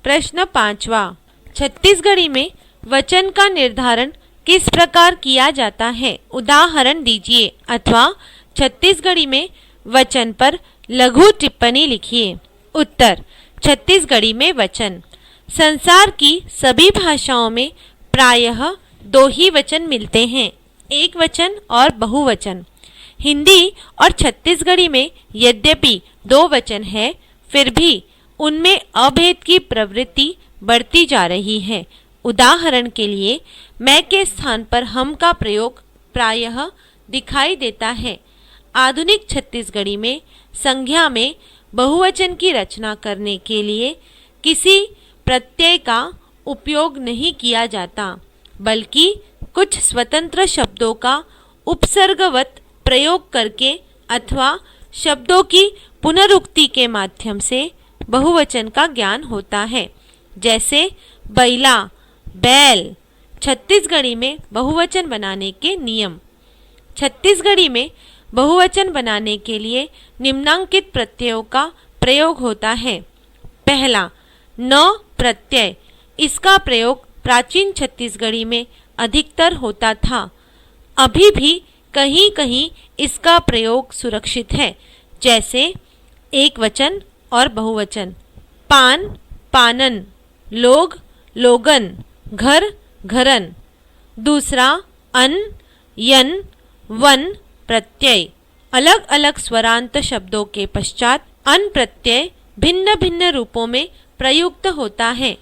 प्रश्न 5वां। छत्तीसगढ़ी में वचन का निर्धारण किस प्रकार किया जाता है? उदाहरण दीजिए अथवा छत्तीसगढ़ी में वचन पर लघु टिप्पणी लिखिए। उत्तर। छत्तीसगढ़ी में वचन। संसार की सभी भाषाओं में प्रायः 2 ही वचन मिलते हैं, एक वचन और बहुवचन। हिंदी और छत्तीसगढ़ी में यद्यपि 2 वचन है, फिर भी उनमें अभेद की प्रवृत्ति बढ़ती जा रही है। उदाहरण के लिए मैं के स्थान पर हम का प्रयोग प्रायः दिखाई देता है। आधुनिक छत्तीसगढ़ी में संज्ञा में बहुवचन की रचना करने के लिए किसी प्रत्यय का उपयोग नहीं किया जाता, बल्कि कुछ स्वतंत्र शब्दों का उपसर्गवत प्रयोग करके अथवा शब्दों की पुनरुक्ति के माध्यम से बहुवचन का ज्ञान होता है। जैसे बैला, बैल। छत्तीसगढ़ी में बहुवचन बनाने के नियम। छत्तीसगढ़ी में बहुवचन बनाने के लिए निम्नांकित प्रत्ययों का प्रयोग होता है। पहला, न प्रत्यय। इसका प्रयोग प्राचीन छत्तीसगढ़ी में अधिकतर होता था। अभी भी कहीं कहीं इसका प्रयोग सुरक्षित है, जैसे एक वचन और बहुवचन। पान, पानन। लोग, लोगन। घर, घरन। दूसरा, अन, यन, वन प्रत्यय। अलग अलग स्वरांत शब्दों के पश्चात अन प्रत्यय भिन्न भिन्न रूपों में प्रयुक्त होता है।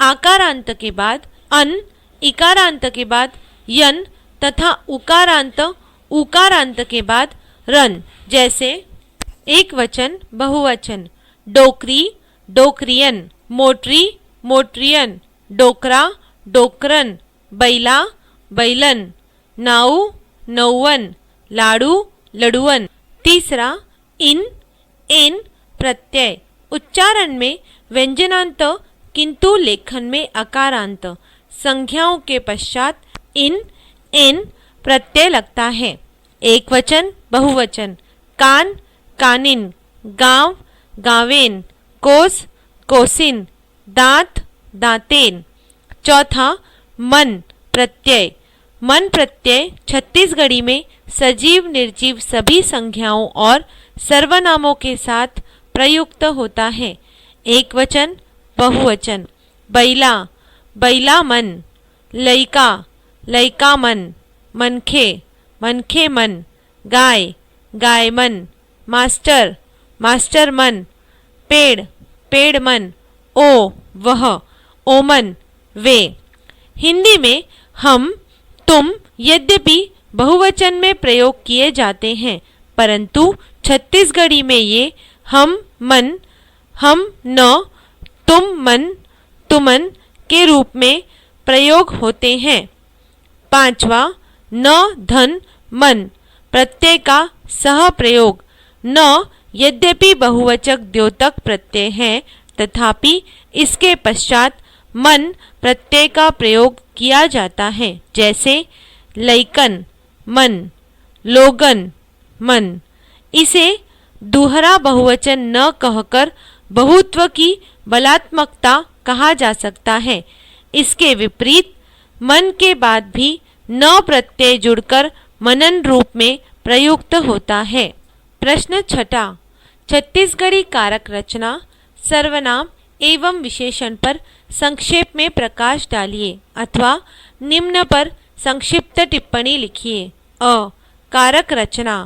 आकारांत के बाद अन, इकारांत के बाद यन तथा उकारांत, उकारांत के बाद रन। जैसे एक वचन, बहुवचन। डोकरी, डोकरियन। मोटरी, मोटरियन। डोकरा, डोकरन। बैला, बैलन। नाऊ, नौवन। लाड़ू, लड़ुअन। तीसरा, इन, एन प्रत्यय। उच्चारण में व्यंजनांत किंतु लेखन में अकारांत। संज्ञाओं के पश्चात इन, एन प्रत्यय लगता है। एक वचन, बहुवचन। कान, कानिन। गांव, गावेन। कोस, कोसिन। दांत दांतेन। चौथा मन प्रत्यय। मन प्रत्यय छत्तीसगढ़ी में सजीव निर्जीव सभी संज्ञाओं और सर्वनामों के साथ प्रयुक्त होता है। एक वचन बहुवचन। बैला बैला मन, लइका लइका मन, मनखे मनखे मन, गाय गाय मन, मास्टर मास्टर मन, पेड़ पेड़ मन, ओ वह, ओमन वे। हिंदी में हम तुम यद्यपि बहुवचन में प्रयोग किए जाते हैं, परंतु छत्तीसगढ़ी में ये हम मन, हम न, तुम मन, तुमन के रूप में प्रयोग होते हैं। पांचवा न धन मन प्रत्यय का सह प्रयोग। न यद्यपि बहुवचक द्योतक प्रत्यय है, तथापि इसके पश्चात मन प्रत्यय का प्रयोग किया जाता है, जैसे लइकन मन, लोगन मन। इसे दूहरा बहुवचन न कहकर बहुत्व की बलात्मकता कहा जा सकता है। इसके विपरीत मन के बाद भी न प्रत्यय जुड़कर मनन रूप में प्रयुक्त होता है। प्रश्न छठा, छत्तीसगढ़ी कारक रचना सर्वनाम एवं विशेषण पर संक्षेप में प्रकाश डालिए अथवा निम्न पर संक्षिप्त टिप्पणी लिखिए। अ कारक रचना,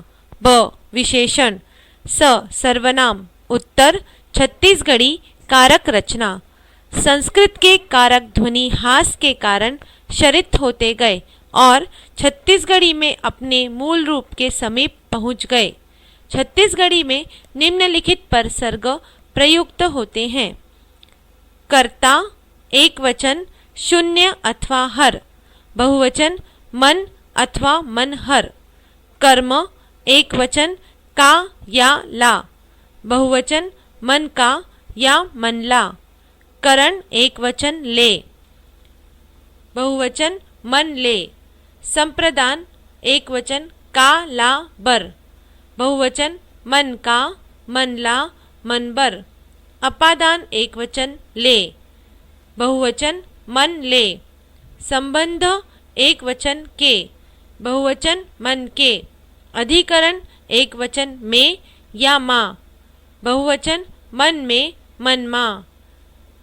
ब विशेषण, स सर्वनाम। उत्तर छत्तीसगढ़ी कारक रचना। संस्कृत के कारक ध्वनि हास के कारण क्षरित होते गए और छत्तीसगढ़ी में अपने मूल रूप के समीप पहुंच गए। छत्तीसगढ़ी में निम्नलिखित परसर्ग प्रयुक्त होते हैं। कर्ता एक वचन शून्य अथवा हर, बहुवचन मन अथवा मन हर। कर्म एक वचन का या ला, बहुवचन मन का या मन ला। करण एक वचन ले, बहुवचन मन ले। संप्रदान एक वचन का ला बर, बहुवचन मन का मन ला मन बर। अपादान एक वचन ले, बहुवचन मन ले। संबंध एक वचन के, बहुवचन मन के। अधिकरण एक वचन में या माँ, बहुवचन मन में मन माँ।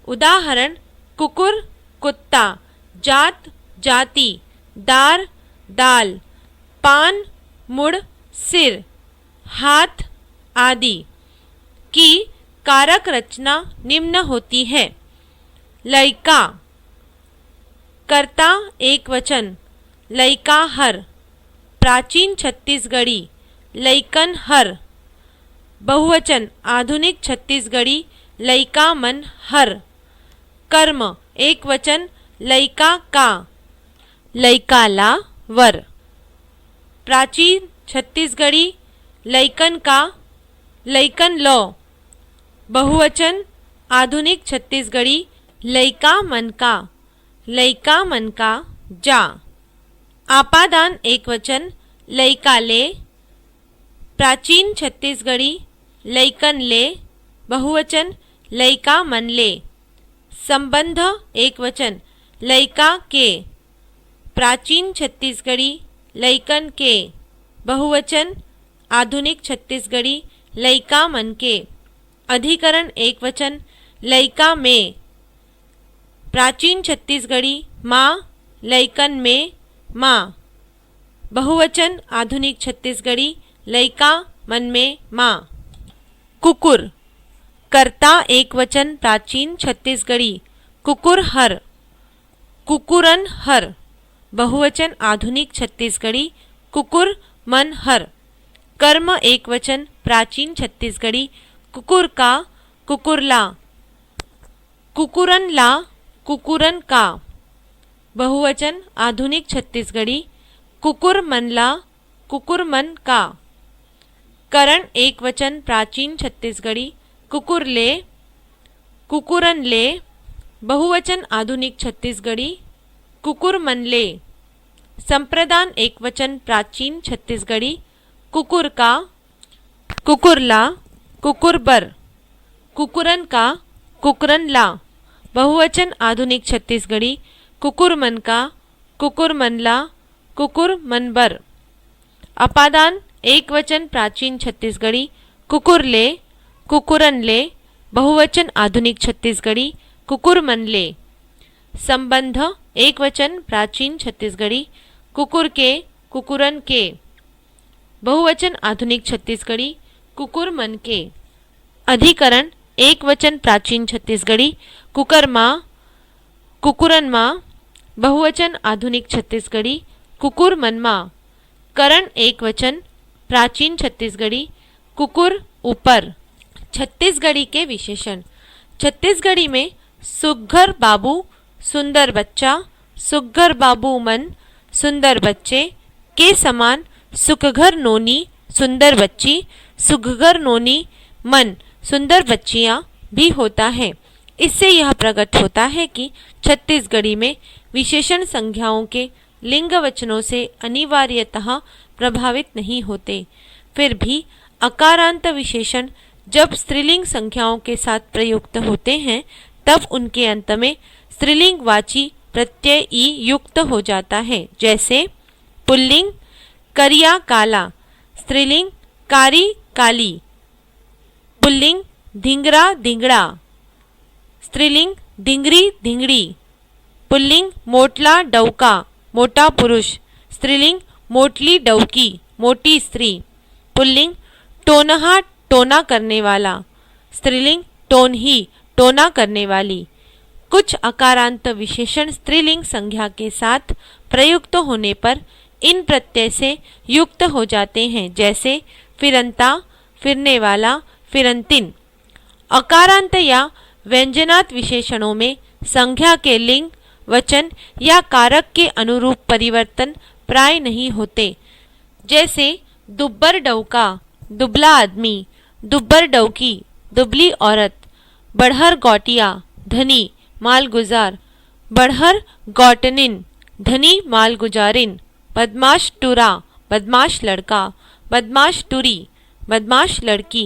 उदाहरण कुकुर कुत्ता, जात जाति, दार दाल, पान मुड़ सिर, हाथ आदि। की कारक रचना निम्न होती है। लइका कर्ता एक वचन, लइका हर। प्राचीन छत्तीसगढ़ी लइकन हर, बहुवचन आधुनिक छत्तीसगढ़ी लइका मन हर। कर्म एक वचन लइका का, लइका ला वर। प्राचीन छत्तीसगढ़ी लइकन का, लइकन लो। बहुवचन आधुनिक छत्तीसगढ़ी लइका मन का, लइका मन का जा। आपादान एक वचन लइका ले। प्राचीन छत्तीसगढ़ी लइकन ले, बहुवचन लइका मन ले। संबंध एक वचन लइका के। प्राचीन छत्तीसगढ़ी लइकन के, बहुवचन आधुनिक छत्तीसगढ़ी लइका मन के। अधिकरण एक वचन लइका में। प्राचीन छत्तीसगढ़ी माँ, लइकन में माँ। बहुवचन आधुनिक छत्तीसगढ़ी लइका मन में माँ। कुकुर कर्ता एक वचन प्राचीन छत्तीसगढ़ी कुकुर हर, कुकुरन हर। बहुवचन आधुनिक छत्तीसगढ़ी कुकुर मन हर। कर्म एक वचन प्राचीन छत्तीसगढ़ी कुकुर का, कुकुरला। कुकुरन ला, कुकुरन का। बहुवचन आधुनिक छत्तीसगढ़ी कुकुर मन ला, कुकुर मन का। करण एक वचन प्राचीन छत्तीसगढ़ी कुकुर ले, कुकुरन ले। बहुवचन आधुनिक छत्तीसगढ़ी कुकुर मन ले। संप्रदान एक वचन प्राचीन छत्तीसगढ़ी कुकुर का, कुकुरला, कुकुर बर। कुकुरन का, कुकुरन ला। बहुवचन आधुनिक छत्तीसगढ़ी कुकुर का, कुकुर मनला, कुकुर मनबर। अपादान एक वचन प्राचीन छत्तीसगढ़ी कुकुरले, कुकुरनले, बहुवचन आधुनिक छत्तीसगढ़ी कुकुर मनले। संबंध एक वचन प्राचीन छत्तीसगढ़ी कुकुर के, कुकुरन के, बहुवचन आधुनिक छत्तीसगढ़ी कुकुर मन के। अधिकरण एक वचन प्राचीन छत्तीसगढ़ी कुकरमा, कुकुरनमा, बहुवचन आधुनिक छत्तीसगढ़ी कुकुर मनमा। करण एक वचन प्राचीन छत्तीसगढ़ी कुकुर ऊपर। छत्तीसगढ़ी के विशेषण। छत्तीसगढ़ी में सुघ्घर बाबू, सुंदर बच्चा, सुघ्घर बाबू मन, सुंदर बच्चे के समान सुखघर नोनी, सुंदर बच्ची, सुखघर नोनी मन, सुंदर बच्चियां भी होता है। इससे यह प्रकट होता है कि छत्तीसगढ़ी में विशेषण संज्ञाओं के लिंग वचनों से अनिवार्यतः प्रभावित नहीं होते। फिर भी अकारांत विशेषण जब स्त्रीलिंग संख्याओं के साथ प्रयुक्त होते हैं तब उनके अंत में स्त्रीलिंगवाची प्रत्यय ई युक्त हो जाता है। जैसे पुल्लिंग करिया काला, स्त्रीलिंग कारी काली। पुल्लिंग धिंगरा धिंगड़ा, स्त्रीलिंग धिंगरी धिंगड़ी। पुल्लिंग मोटला डौका, मोटा पुरुष, स्त्रीलिंग मोटली डौकी, मोटी स्त्री। पुल्लिंग टोनहा टोना करने वाला, स्त्रीलिंग टोनही टोना करने वाली। कुछ अकारांत विशेषण स्त्रीलिंग संज्ञा के साथ प्रयुक्त होने पर इन प्रत्यय से युक्त हो जाते हैं। जैसे फिरंता, फिरने वाला, फिरंतिन। अकारांत या व्यंजनात् विशेषणों में संज्ञा के लिंग, वचन या कारक के अनुरूप परिवर्तन प्राय नहीं होते। जैसे दुब्बर डौका, दुबला आदमी, दुब्बर डौकी, दुबली औरत। बढ़हर गौटिया, धनी, मालगुजार, बढ़हर गौटनिन, धनी मालगुजारिन। बदमाश टुरा, बदमाश लड़का, बदमाश टुरी, बदमाश लड़की।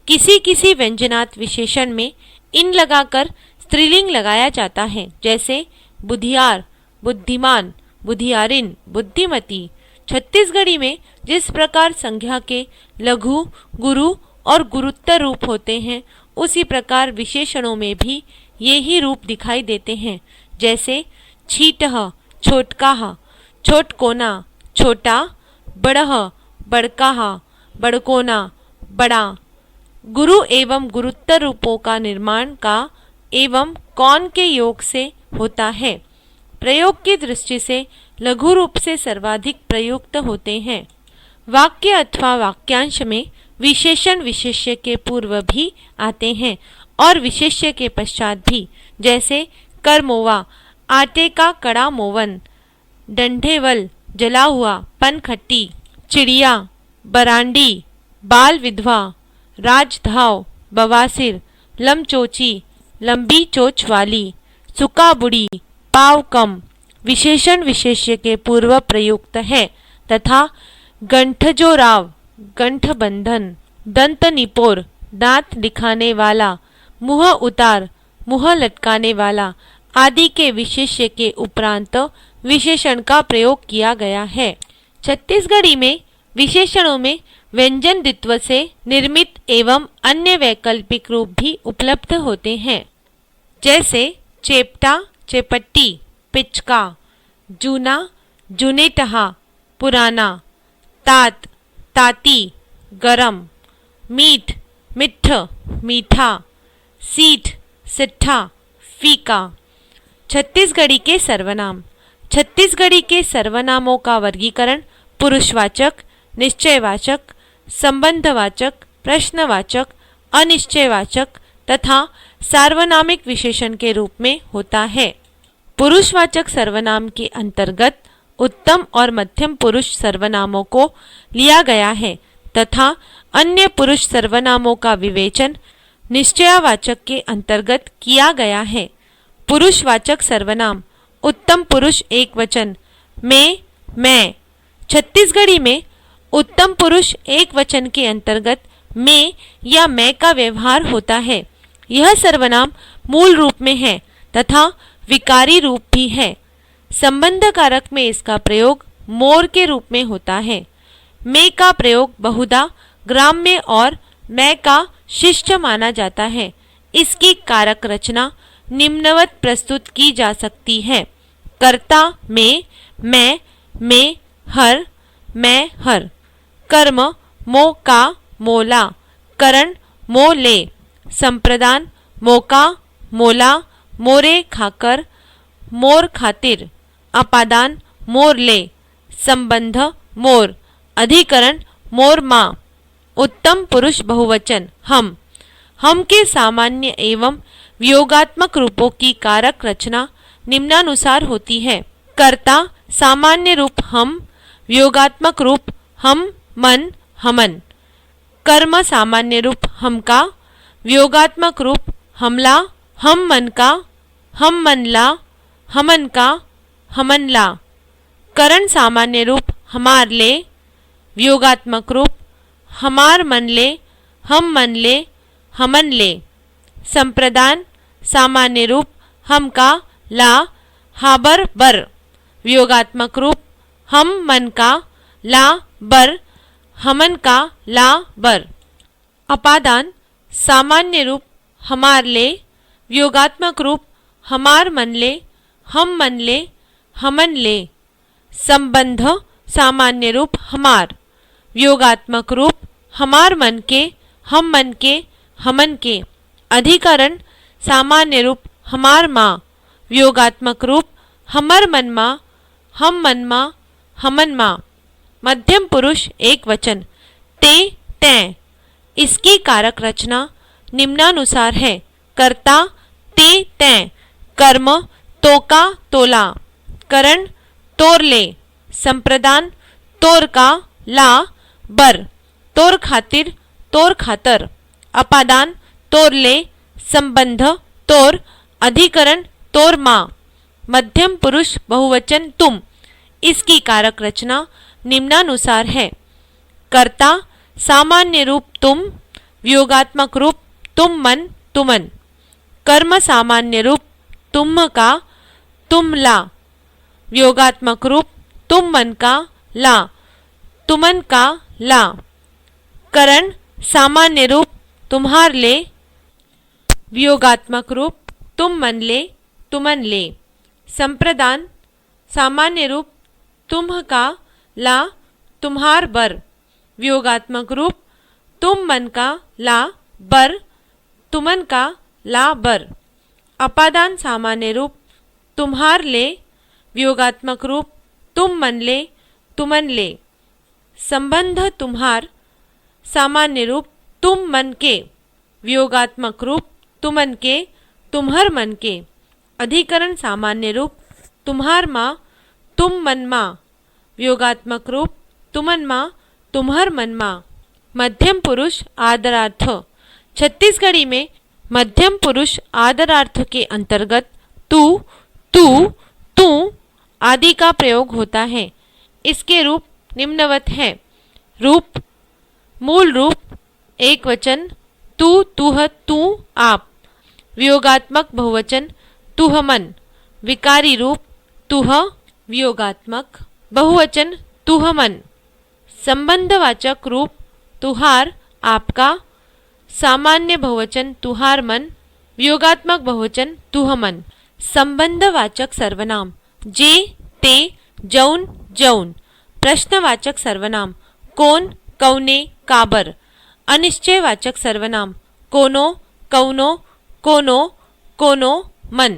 किसी किसी व्यंजनात् विशेषण में इन लगाकर स्त्रीलिंग लगाया जाता है। जैसे बुधियार, बुद्धिमान, बुधियारिन, बुद्धिमती। छत्तीसगढ़ी में जिस प्रकार संज्ञा के लघु, गुरु और गुरुत्तर रूप होते हैं उसी प्रकार विशेषणों में भी ये ही रूप दिखाई देते हैं। जैसे छीटह, छोटकाह, छोटकोना, छोटा, बड़ह, बड़काह, बड़कोना, बड़ा। गुरु एवं गुरुत्तर रूपों का निर्माण का एवं कौन के योग से होता है। प्रयोग की दृष्टि से लघु रूप से सर्वाधिक प्रयुक्त होते हैं। वाक्य अथवा वाक्यांश में विशेषण विशेष्य के पूर्व भी आते हैं और विशेष्य के पश्चात भी। जैसे करमोवा, आटे का कड़ा मोवन। डंढेवल, जला हुआ, पनखट्टी। चिड़िया, बरांडी, बाल विधवा। राजधाव, बवासिर। लमचोची, लंबी चोच वाली। सुका बुड़ी, पाव कम। विशेषण विशेष्य के पूर्व प्रयुक्त है तथा गंठजोराव, गंठ बंधन। दंत निपोर, दांत दिखाने वाला। मुंह उतार, मुंह लटकाने वाला आदि के विशेष्य के उपरांत विशेषण का प्रयोग किया गया है। छत्तीसगढ़ी में विशेषणों में व्यंजन द्वित्व से निर्मित एवं अन्य वैकल्पिक रूप भी उपलब्ध होते हैं। जैसे चेपटा, चेपट्टी, पिचका। जूना, जूनेटहा, पुराना। तात, ताती, गरम। मीठ, मिठ, मीठा। सीठ, सिट्ठा, फीका। छत्तीसगढ़ी के सर्वनाम। छत्तीसगढ़ी के सर्वनामों का वर्गीकरण पुरुषवाचक, निश्चयवाचक, संबंधवाचक, प्रश्नवाचक, अनिश्चयवाचक तथा सार्वनामिक विशेषण के रूप में होता है। पुरुषवाचक सर्वनाम के अंतर्गत उत्तम और मध्यम पुरुष सर्वनामों को लिया गया है तथा अन्य पुरुष सर्वनामों का विवेचन निश्चयवाचक के अंतर्गत किया गया है। पुरुषवाचक सर्वनाम उत्तम पुरुष एक वचन में, मैं। छत्तीसगढ़ी में उत्तम पुरुष एक वचन के अंतर्गत में या मैं का व्यवहार होता है। यह सर्वनाम मूल रूप में है तथा विकारी रूप भी है। संबंध कारक में इसका प्रयोग मोर के रूप में होता है। में का प्रयोग बहुधा ग्राम्य और मैं का शिष्ट माना जाता है। इसकी कारक रचना निम्नवत प्रस्तुत की जा सकती है। कर्ता में, मैं, हर, मैं, हर। कर्म मो का, मोला। करण मोले। संप्रदान मोका, मोला, मोरे खाकर, मोर खातिर। अपादान मोरले। संबंध मोर। अधिकरण मोर माँ। उत्तम पुरुष बहुवचन हम के सामान्य एवं वियोगात्मक रूपों की कारक रचना निम्नानुसार होती है। कर्ता सामान्य रूप हम, वियोगात्मक रूप हम, मन, हमन। कर्म सामान्य रूप हम का, वियोगात्मक रूप हमला, हम मन का, हम मनला, हमन का, हमनला। करण सामान्य रूप हमार ले, वियोगात्मक रूप हमार मन ले, हम मन ले, हमन ले। संप्रदान सामान्य रूप हम का, ला, हाबर बर। वियोगात्मक रूप हम मन का, ला बर, हमन का, ला बर। अपादान सामान्य रूप हमार ले, वियोगात्मक रूप हमार मन ले, हम मन ले, हमन ले। संबंध सामान्य रूप हमार, वियोगात्मक रूप हमार मन के, हम मन के, हमन के। अधिकरण सामान्य रूप हमार माँ, वियोगात्मक रूप हमर मन माँ, हम मन माँ, हमन माँ। मध्यम पुरुष एक वचन ते, तैं। इसकी कारक रचना निम्नानुसार है। कर्ता ते, तैं। कर्म तोका, तोला। करण तोर ले। संप्रदान तोर का, ला बर। तोर खातिर, तोर खातर। अपादान तोर ले। संबंध तोर। अधिकरण तोर माँ। मध्यम पुरुष बहुवचन तुम। इसकी कारक रचना निम्नानुसार है। कर्ता सामान्य रूप तुम, वियोगात्मक रूप तुम मन, तुमन। कर्म सामान्य रूप तुम का, तुमला। वियोगात्मक रूप तुम मन का, ला, तुमन का, ला। करण सामान्य रूप तुम्हार ले, वियोगात्मक रूप तुम मन ले, तुमन ले। संप्रदान सामान्य रूप तुम का, ला, तुम्हार बर। वियोगात्मक रूप तुम मन का, ला बर, तुमन का, ला बर। अपादान सामान्य रूप तुम्हार ले, वियोगात्मक रूप तुम मन ले, तुमन ले। संबंध तुम्हार सामान्य रूप तुम मन के, वियोगात्मक रूप तुमन के, तुम्हर मन के। अधिकरण सामान्य रूप तुम्हार माँ, तुम मन माँ। वियोगात्मक रूप तुमन माँ, तुम्हर मन माँ। मध्यम पुरुष आदरार्थ। छत्तीसगढ़ी में मध्यम पुरुष आदरार्थ के अंतर्गत तू, तू, तू आदि का प्रयोग होता है। इसके रूप निम्नवत है। रूप मूल रूप एक वचन तू, तुह, तू, आप। वियोगात्मक बहुवचन तुहमन। विकारी रूप तुह, वियोगात्मक बहुवचन तुहमन। संबंधवाचक रूप तुहार, आपका। सामान्य बहुवचन तुहार मन, वियोगात्मक बहुवचन तुहमन। संबंधवाचक सर्वनाम जे, ते, जौन, जौन। प्रश्नवाचक सर्वनाम कौन, कौने, काबर। अनिश्चयवाचक सर्वनाम कोनो, कौनो, कोनो, कोनो, मन।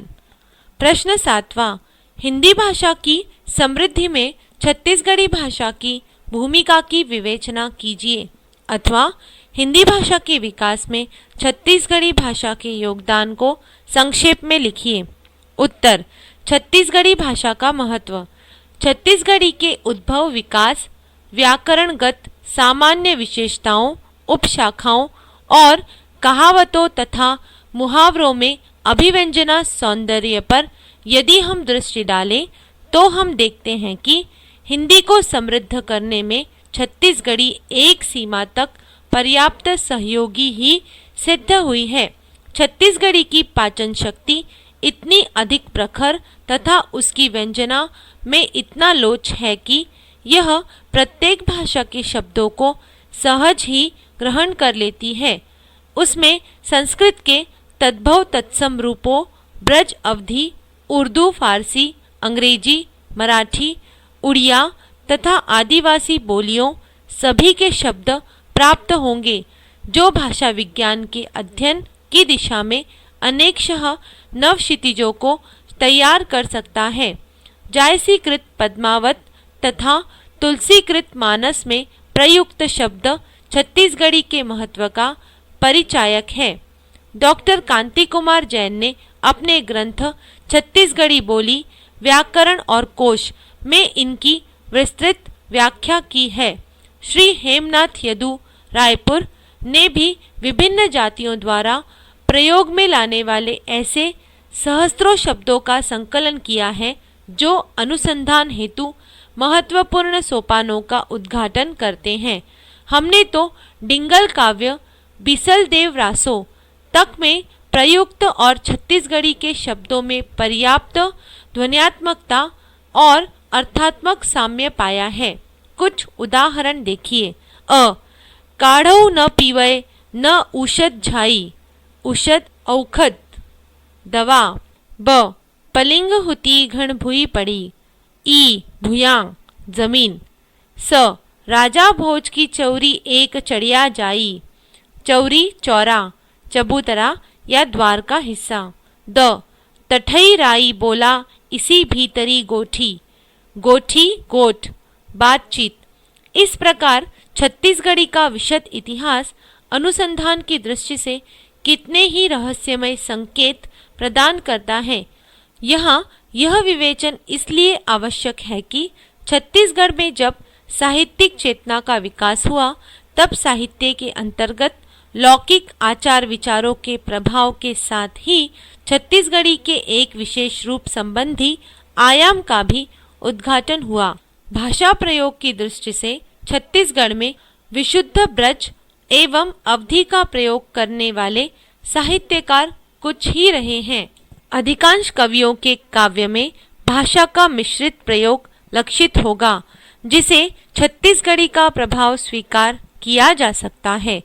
प्रश्न 7वां। हिंदी भाषा की समृद्धि में छत्तीसगढ़ी भाषा की भूमिका की विवेचना कीजिए, अथवा हिंदी भाषा के विकास में छत्तीसगढ़ी भाषा के योगदान को संक्षेप में लिखिए। उत्तर। छत्तीसगढ़ी भाषा का महत्व। छत्तीसगढ़ी के उद्भव, विकास, व्याकरणगत सामान्य विशेषताओं, उपशाखाओं और कहावतों तथा मुहावरों में अभिव्यंजना सौंदर्य पर यदि हम दृष्टि डालें तो हम देखते हैं कि हिंदी को समृद्ध करने में छत्तीसगढ़ी एक सीमा तक पर्याप्त सहयोगी ही सिद्ध हुई है। छत्तीसगढ़ी की पाचन शक्ति इतनी अधिक प्रखर तथा उसकी व्यंजना में इतना लोच है कि यह प्रत्येक भाषा के शब्दों को सहज ही ग्रहण कर लेती है। उसमें संस्कृत के तद्भव तत्सम रूपों, ब्रज अवधी, उर्दू, फारसी, अंग्रेजी, मराठी, उड़िया तथा आदिवासी बोलियों सभी के शब्द प्राप्त होंगे, जो भाषा विज्ञान के अध्ययन की दिशा में अनेकशः नव क्षितिजों को तैयार कर सकता है। जायसीकृत पद्मावत तथा तुलसीकृत मानस में प्रयुक्त शब्द छत्तीसगढ़ी के महत्व का परिचायक है। डॉक्टर कांति कुमार जैन ने अपने ग्रंथ छत्तीसगढ़ी बोली, व्याकरण और कोश में इनकी विस्तृत व्याख्या की है। श्री हेमनाथ यदु रायपुर ने भी विभिन्न जातियों द्वारा प्रयोग में लाने वाले ऐसे सहस्त्रों शब्दों का संकलन किया है, जो अनुसंधान हेतु महत्वपूर्ण सोपानों का उद्घाटन करते हैं। हमने तो डिंगल काव्य बिसल देव रासो तक में प्रयुक्त और छत्तीसगढ़ी के शब्दों में पर्याप्त ध्वन्यात्मकता और अर्थात्मक साम्य पाया है। कुछ उदाहरण देखिए। काढ़ऊ न पीवय न औषध झाई, औषध औखद दवा। पलिंग हुती घण भुई पड़ी, भुयांग जमीन। राजा भोज की चौरी एक चढ़िया जाई, चौरी चौरा, चबूतरा या द्वार का हिस्सा। तठई राई बोला इसी भीतरी गोठी, गोठी गोठ, बातचीत। इस प्रकार छत्तीसगढ़ी का विशद इतिहास अनुसंधान की दृष्टि से कितने ही रहस्यमय संकेत प्रदान करता है। यहाँ यह विवेचन इसलिए आवश्यक है कि छत्तीसगढ़ में जब साहित्यिक चेतना का विकास हुआ, तब साहित्य के अंतर्गत लौकिक आचार विचारों के प्रभाव के साथ ही छत्तीसगढ़ी के एक विशेष रूप संबंधी आयाम का भी उद्घाटन हुआ। भाषा प्रयोग की दृष्टि से छत्तीसगढ़ में विशुद्ध ब्रज एवं अवधि का प्रयोग करने वाले साहित्यकार कुछ ही रहे हैं। अधिकांश कवियों के काव्य में भाषा का मिश्रित प्रयोग लक्षित होगा, जिसे छत्तीसगढ़ी का प्रभाव स्वीकार किया जा सकता है।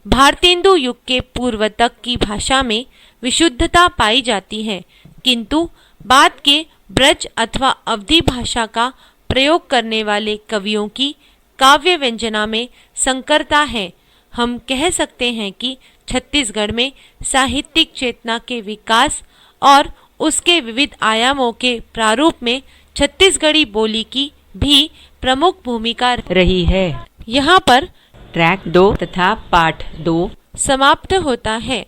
भारतेंदु युग के पूर्व तक की भाषा में विशुद्धता पाई जाती है, किंतु बाद के ब्रज अथवा अवधि भाषा का प्रयोग करने वाले कवियों की काव्य व्यंजना में संकरता है। हम कह सकते हैं कि छत्तीसगढ़ में साहित्यिक चेतना के विकास और उसके विविध आयामों के प्रारूप में छत्तीसगढ़ी बोली की भी प्रमुख भूमिका रही है। यहाँ पर ट्रैक 2 तथा पाठ 2 समाप्त होता है।